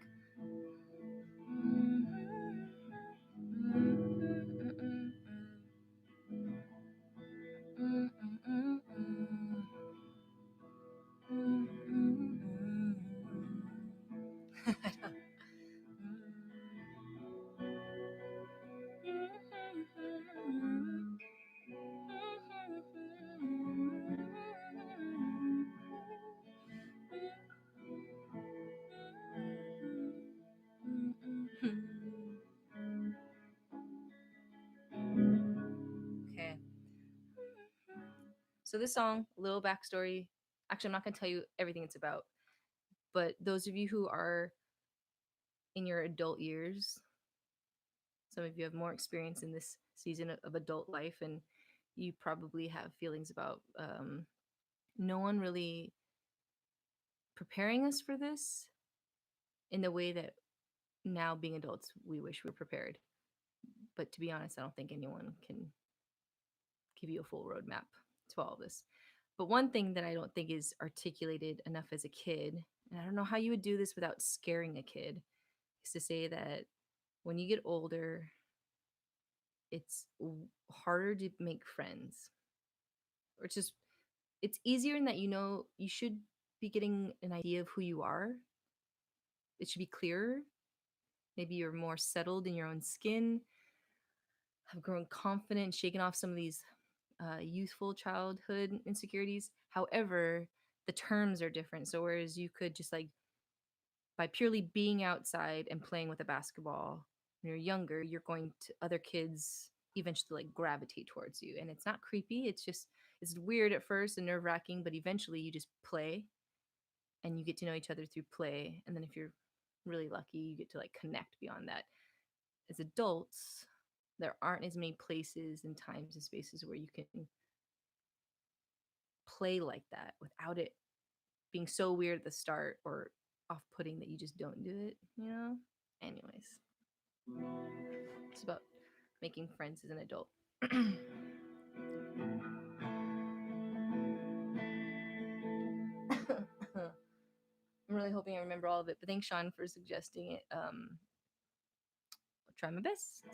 Okay. So this song, a little backstory. Actually, I'm not going to tell you everything it's about, but those of you who are in your adult years, some of you have more experience in this season of adult life, and you probably have feelings about no one really preparing us for this in the way that now being adults we wish we were prepared. But to be honest, I don't think anyone can give you a full roadmap to all of this. But one thing that I don't think is articulated enough as a kid, and I don't know how you would do this without scaring a kid, is to say that when you get older, it's harder to make friends. Or it's easier in that you should be getting an idea of who you are. It should be clearer. Maybe you're more settled in your own skin, have grown confident, shaken off some of these youthful childhood insecurities. However, the terms are different. So whereas you could just like by purely being outside and playing with a basketball when you're younger, you're going to other kids eventually like gravitate towards you. And it's not creepy. It's weird at first and nerve wracking, but eventually you just play and you get to know each other through play. And then if you're really lucky, you get to like connect beyond that. As adults, there aren't as many places and times and spaces where you can play like that without it being so weird at the start or off-putting that you just don't do it, you know? Anyways, it's about making friends as an adult. I'm really hoping I remember all of it, but thanks, Sean, for suggesting it. I'll try my best.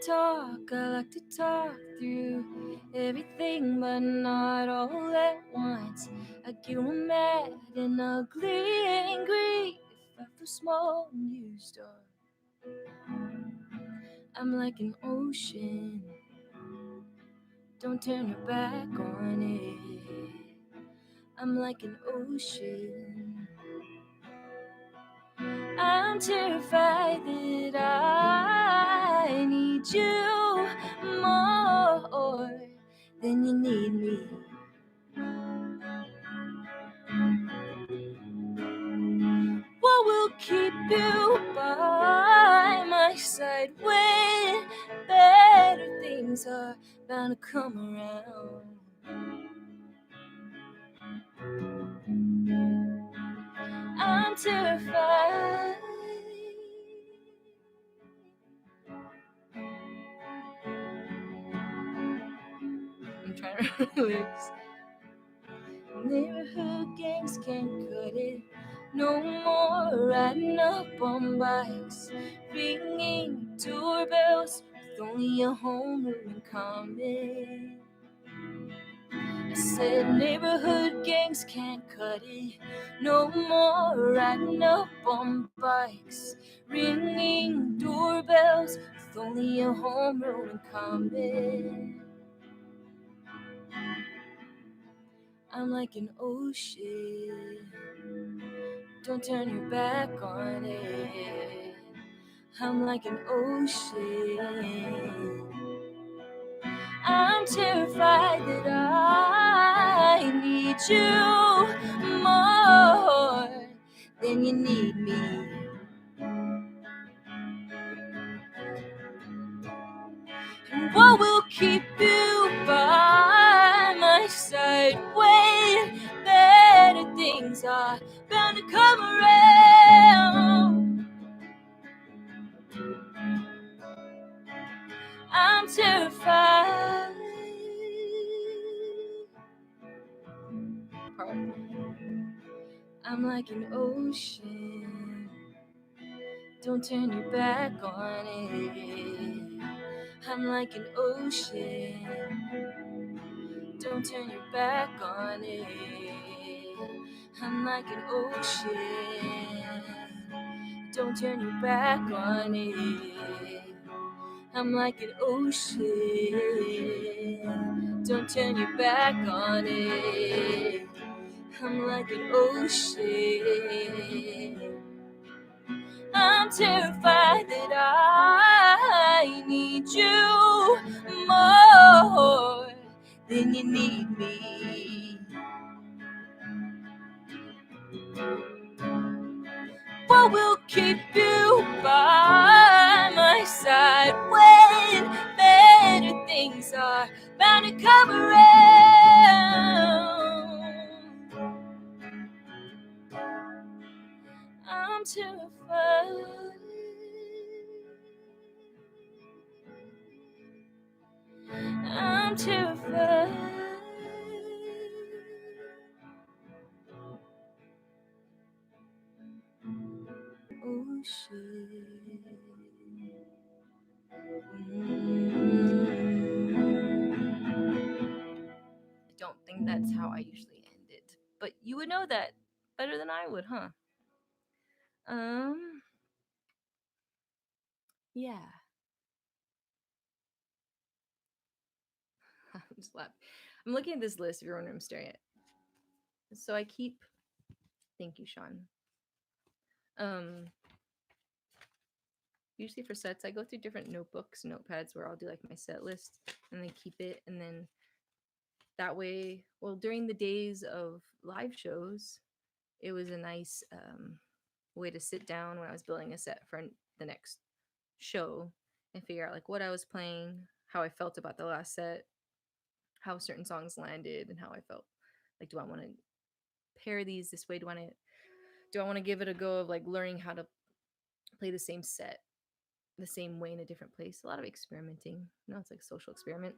I like to talk through everything, but not all at once. I get mad and ugly, angry if I feel small and used up. I'm like an ocean, don't turn your back on it. I'm like an ocean, I'm terrified that I need you more than you need me. What will keep you by my side when better things are bound to come around? I'm terrified. I'm trying to remember the lyrics. Neighborhood gangs can't cut it. No more riding up on bikes, ringing doorbells with only a homeroom in common. I said neighborhood gangs can't cut it. No more riding up on bikes, ringing doorbells with only a homeroom in common. I'm like an ocean, don't turn your back on it. I'm like an ocean, I'm terrified that I need you more than you need me. And what will keep you by my side bound to come around. I'm terrified. I'm like an ocean. Don't turn your back on it. I'm like an ocean. Don't turn your back on it. I'm like an ocean. Don't turn your back on it. I'm like an ocean. Don't turn your back on it. I'm like an ocean. I'm terrified that I need you more than you need me. What will keep you by my side when better things are bound to come around? I'm terrified. I'm terrified. Oh shit. I don't think that's how I usually end it, but you would know that better than I would, huh? Yeah. I'm just laughing. I'm looking at this list. If you're wondering, I'm staring at. So I keep. Thank you, Sean. Usually for sets, I go through different notebooks, notepads where I'll do like my set list and then keep it, and then that way, well, during the days of live shows, it was a nice way to sit down when I was building a set for the next show and figure out like what I was playing, how I felt about the last set, how certain songs landed, and how I felt. Like, do I want to pair these this way? Do I want to give it a go of like learning how to play the same set the same way in a different place? A lot of experimenting. It's like a social experiment,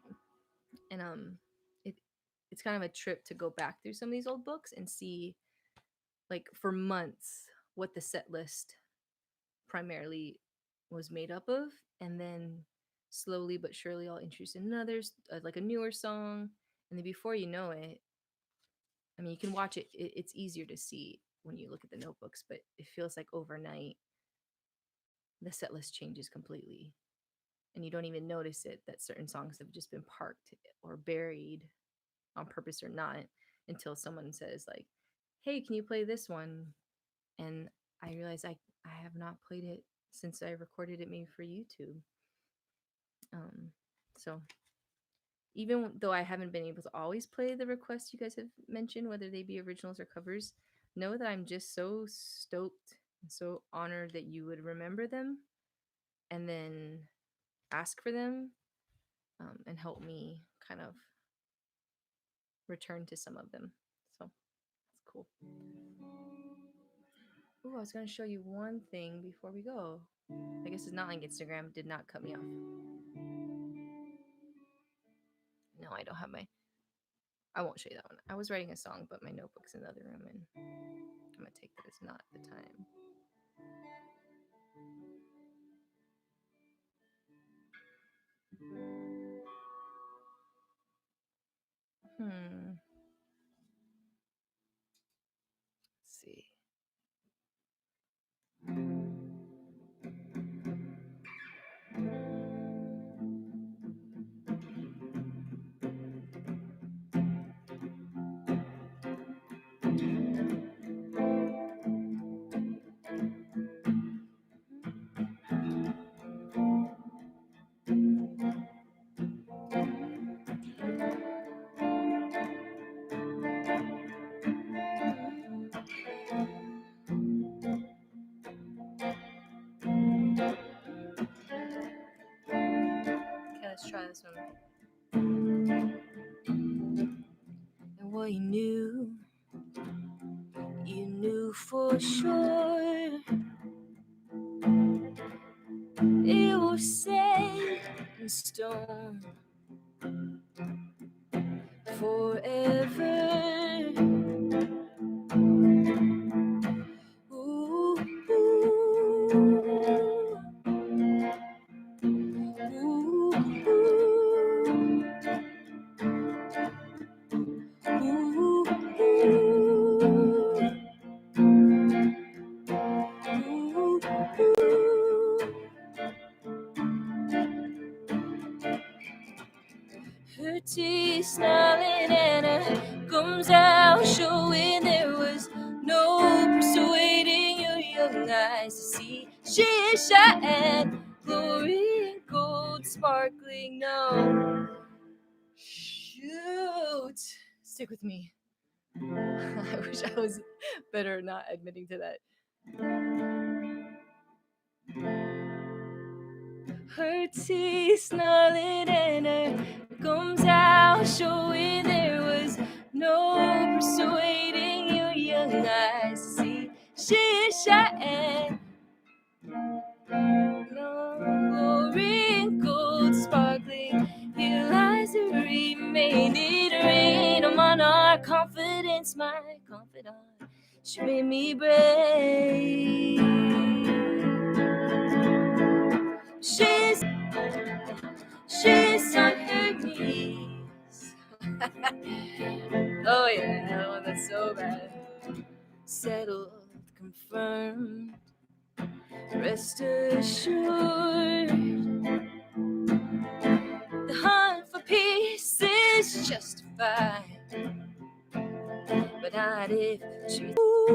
and it it's kind of a trip to go back through some of these old books and see, like, for months what the set list primarily was made up of, and then slowly but surely I'll introduce another like a newer song, and then before you know it, I mean, you can watch it, it's easier to see when you look at the notebooks, but it feels like overnight the set list changes completely, and you don't even notice it, that certain songs have just been parked or buried on purpose or not, until someone says like, hey, can you play this one? And I realize I have not played it since I recorded it maybe for YouTube. So even though I haven't been able to always play the requests you guys have mentioned, whether they be originals or covers, know that I'm just so stoked and so honored that you would remember them and then ask for them, and help me kind of return to some of them. So that's cool. Ooh, I was going to show you one thing before we go. I guess it's not like Instagram did not cut me off. No, I don't have my. I won't show you that one. I was writing a song, but my notebook's in the other room, and I'm going to take that as not the time. Let's see. Okay, let's try this one. And what you knew knew for sure it was set in stone forever. Ooh, ooh, ooh, ooh, ooh, ooh. Her teeth snarling and her gums out, showing there was no persuading your young eyes to see. She is shine, glory and gold sparkling. No, shoot, stick with me. I wish I was better not admitting to that. Her teeth snarling and her gums out, showing there was no persuading your young eyes to see. She is shining, no glory and gold sparkling. Here lies the remaining rain. I'm on our confidence, my confidant. She made me brave. She's on her knees. Oh yeah, that one that's so bad. Settled, confirmed, rest assured. The hunt for peace is justified, but not if she's ooh,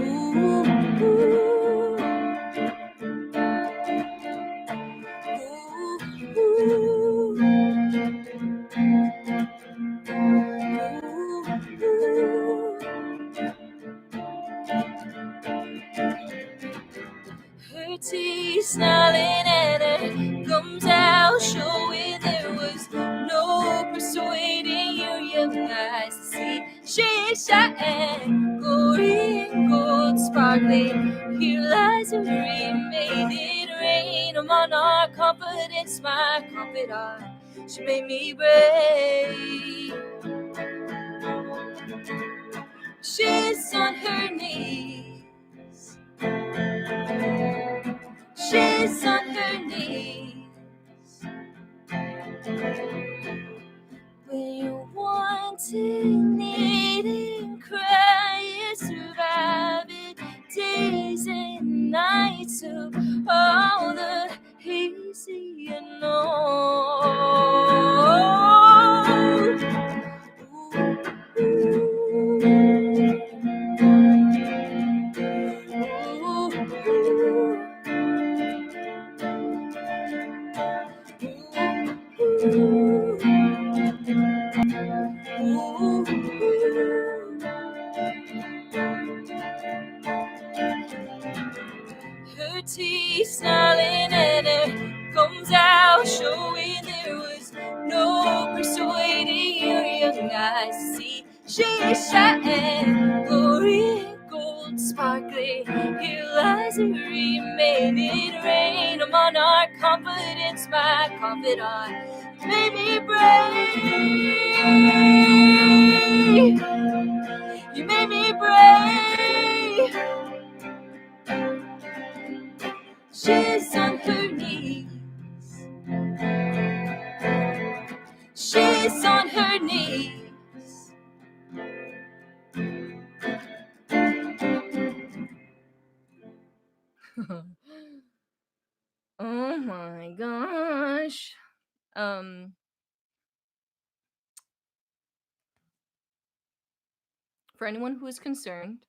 ooh, ooh. Her teeth snarling and her gums out, showing there was no persuading your young eyes to see. She shine, glory and gold sparkling. Here lies a remaining rain. I'm on our confidence, my confidant. She made me brave. She's on her knees. She's on her knees. When you're wanting, needing, crying, surviving days and nights of all the hazy unknown. Her teeth snarling and her gums out, showing there was no persuading your young eyes to see. She shine, glory and gold sparkling. Here lies a remaining rain. I'm on our confidence, my confidant. Made me brave. You made me brave. She's on her knees. She's on her knees. Oh my gosh. For anyone who is concerned,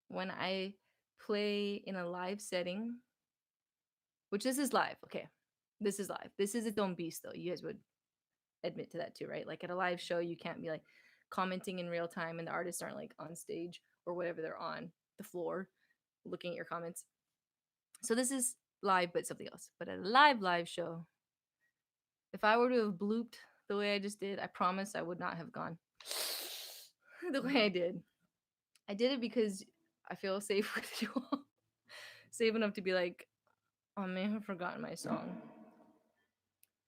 when I play in a live setting, which this is live, okay. This is live. This is its own beast though. You guys would admit to that too, right? Like at a live show, you can't be like commenting in real time and the artists aren't like on stage or whatever, they're on the floor looking at your comments. So this is live but something else. But at a live show, if I were to have blooped the way I just did, I promise I would not have gone the way I did it because I feel safe with you all. Safe enough to be like, oh, I may have forgotten my song.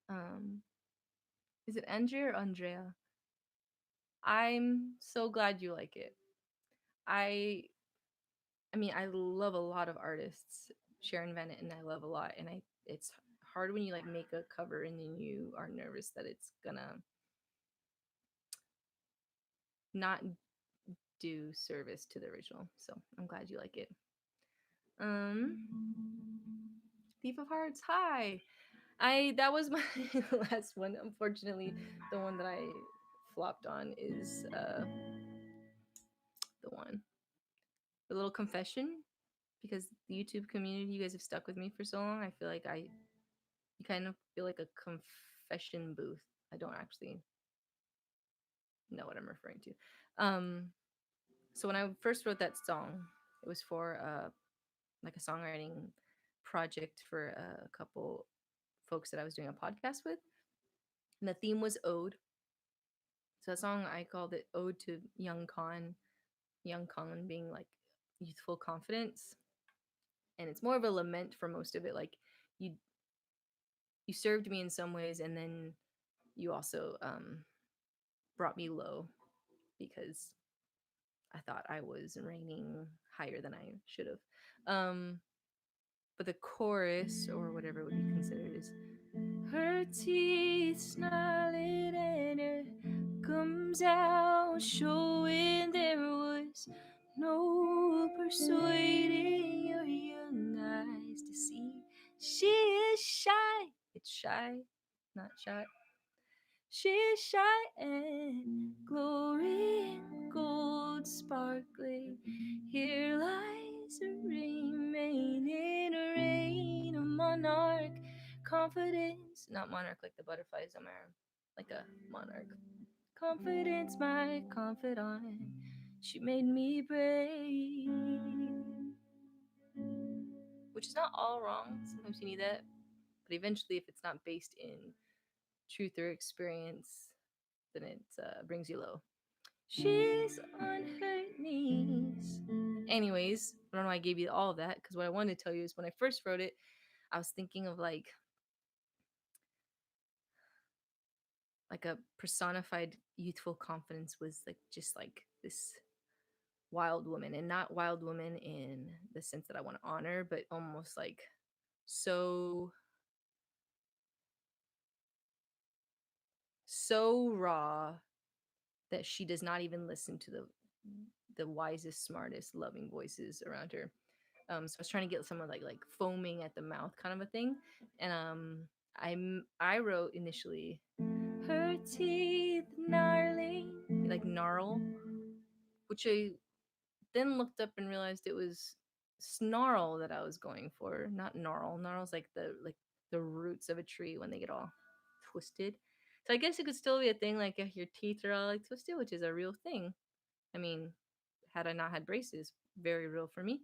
Um, is it Andrea or Andrea? I'm so glad you like it. I I mean, I love a lot of artists, Sharon Van and I love a lot, and I it's hard when you like make a cover and then you are nervous that it's gonna not do service to the original. So I'm glad you like it. Um, Thief of Hearts, hi. I that was my last one. Unfortunately, the one that I flopped on is the one the little confession because the YouTube community, you guys have stuck with me for so long. I feel like I you kind of feel like a confession booth. I don't actually know what I'm referring to. Um, so when I first wrote that song, it was for like a songwriting project for a couple folks that I was doing a podcast with, and the theme was ode. So that song I called it "Ode to Young Khan." Young Khan being like youthful confidence, and it's more of a lament for most of it. Like you you served me in some ways, and then you also brought me low because I thought I was reigning higher than I should have. But the chorus, or whatever it would be considered, is her teeth snarling and her gums out, showing there was no persuading your young eyes to see. She is shy. It's shy, not shy. She is shy and glory in gold sparkling. Here lies a remaining reign, a monarch, confidence, not monarch like the butterflies on my arm, like a monarch. Confidence, my confidant, she made me brave. Which is not all wrong. Sometimes you need that, but eventually, if it's not based in truth or experience, then it brings you low. She's on her knees. Anyways, I don't know why I gave you all of that because what I wanted to tell you is when I first wrote it, I was thinking of like a personified youthful confidence was like just like this wild woman, and not wild woman in the sense that I want to honor, but almost like so so raw that she does not even listen to the wisest, smartest, loving voices around her. So I was trying to get someone like foaming at the mouth kind of a thing, and I wrote initially her teeth gnarling, like gnarl, which I then looked up and realized it was snarl that I was going for, not gnarl. Gnarl's like the roots of a tree when they get all twisted. So I guess it could still be a thing, like if your teeth are all like twisted, which is a real thing. I mean, had I not had braces, very real for me.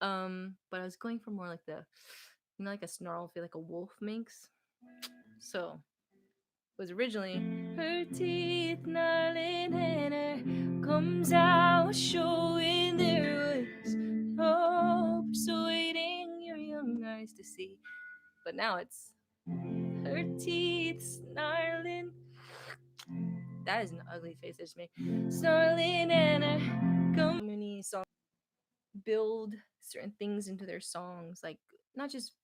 But I was going for more like like a snarl feel like a wolf makes. So it was originally her teeth gnarling and her comes out showing there was no persuading your young eyes to see. But now it's her teeth snarling. That is an ugly face, it's me. Snarling and her gum. Many songs build certain things into their songs, like not just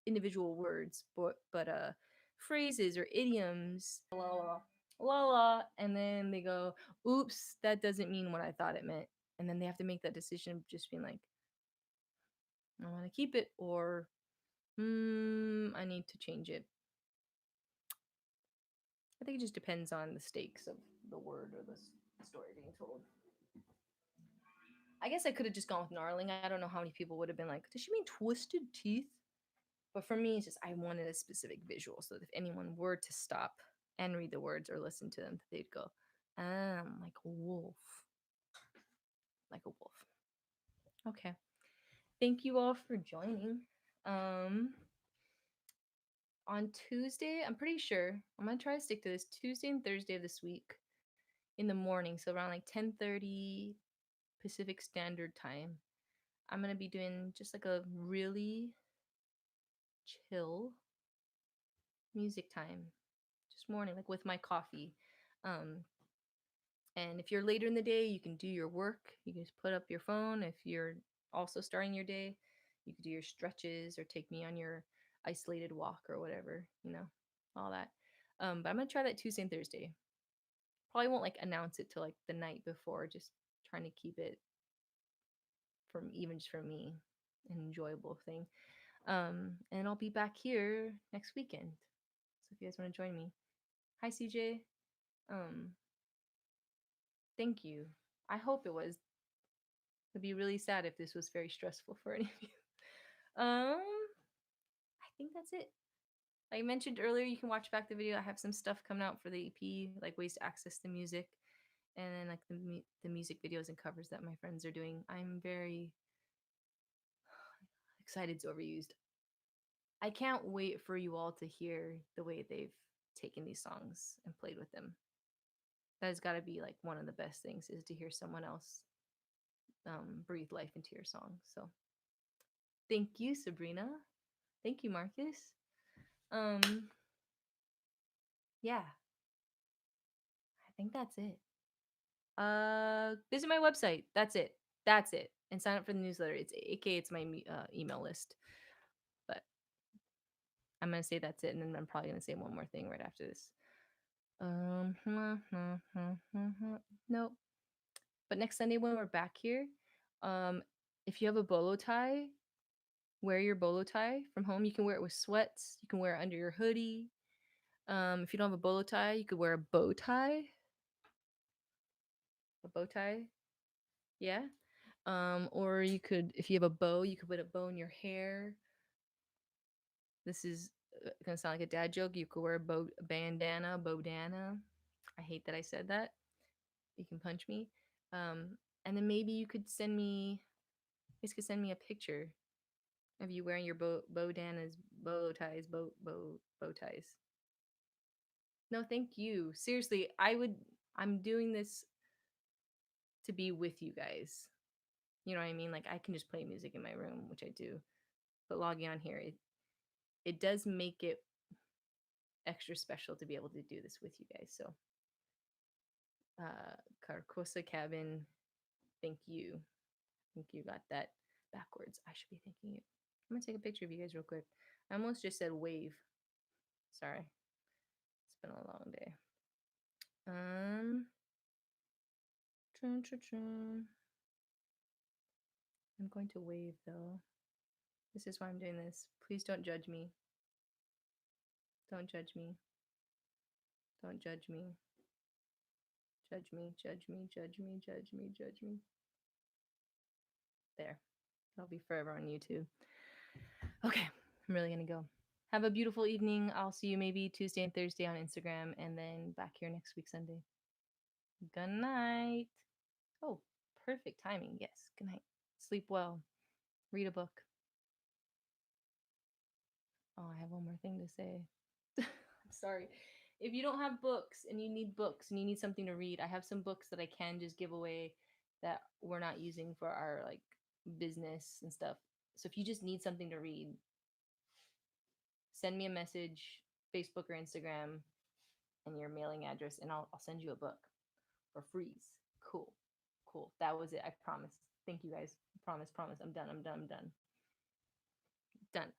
individual words, but phrases or idioms. La la la la, and then they go, "Oops, that doesn't mean what I thought it meant," and then they have to make that decision, of just being like, "I want to keep it," or I need to change it." I think it just depends on the stakes of the word or the story being told. I guess I could have just gone with gnarling. I don't know how many people would have been like, "Does she mean twisted teeth?" But for me, it's just I wanted a specific visual so that if anyone were to stop and read the words or listen to them, they'd go, like a wolf. Like a wolf. Okay. Thank you all for joining. Um, on Tuesday, I'm pretty sure I'm gonna try to stick to this Tuesday and Thursday of this week. in the morning, so around like 10:30 Pacific Standard Time. I'm gonna be doing just like a really chill music time, just morning, like with my coffee. Um, and if you're later in the day, you can do your work. You can just put up your phone. If you're also starting your day, you could do your stretches or take me on your isolated walk or whatever, all that. But I'm gonna try that Tuesday and Thursday. Probably won't like announce it till like the night before, just trying to keep it from even just for me an enjoyable thing. And I'll be back here next weekend. So if you guys want to join me. Hi CJ. Um, thank you. I hope it was. It'd be really sad if this was very stressful for any of you. I think that's it. Like I mentioned earlier, you can watch back the video. I have some stuff coming out for the EP, like ways to access the music, and then like the music videos and covers that my friends are doing. I'm very excited. It's overused. I can't wait for you all to hear the way they've taken these songs and played with them. That has got to be like one of the best things is to hear someone else breathe life into your song. So thank you, Sabrina. Thank you, Marcus. Um, yeah, I think that's it. Visit my website. That's it. That's it. And sign up for the newsletter. It's my email list. But I'm gonna say that's it, and then I'm probably gonna say one more thing right after this. Nope. But next Sunday when we're back here, um, if you have a bolo tie, wear your bolo tie from home. You can wear it with sweats. You can wear it under your hoodie. If you don't have a bolo tie, you could wear a bow tie. A bow tie, yeah. Or you could, if you have a bow, you could put a bow in your hair. This is gonna sound like a dad joke. You could wear a bandana, bodana. I hate that I said that. You can punch me. And then maybe you could send me. You guys could send me a picture of you wearing your bodanas, bow ties, bow ties. No, thank you. Seriously, I would. I'm doing this to be with you guys. You know what I mean? Like I can just play music in my room, which I do, but logging on here, it does make it extra special to be able to do this with you guys. So, Carcosa Cabin, thank you. I think you got that backwards. I should be thanking you. I'm gonna take a picture of you guys real quick. I almost just said wave. Sorry, it's been a long day. I'm going to wave though. This is why I'm doing this. Please don't judge me. Don't judge me. Don't judge me. Judge me, judge me, judge me, judge me, judge me. There. That'll be forever on YouTube. Okay, I'm really gonna go. Have a beautiful evening. I'll see you maybe Tuesday and Thursday on Instagram and then back here next week, Sunday. Good night. Oh, perfect timing. Yes. Good night. Sleep well. Read a book. Oh, I have one more thing to say. I'm sorry. If you don't have books and you need books and you need something to read, I have some books that I can just give away that we're not using for our like business and stuff. So if you just need something to read, send me a message, Facebook or Instagram, and your mailing address, and I'll send you a book for free. Cool. Cool. That was it. I promise. Thank you guys. Promise. I'm done. Done.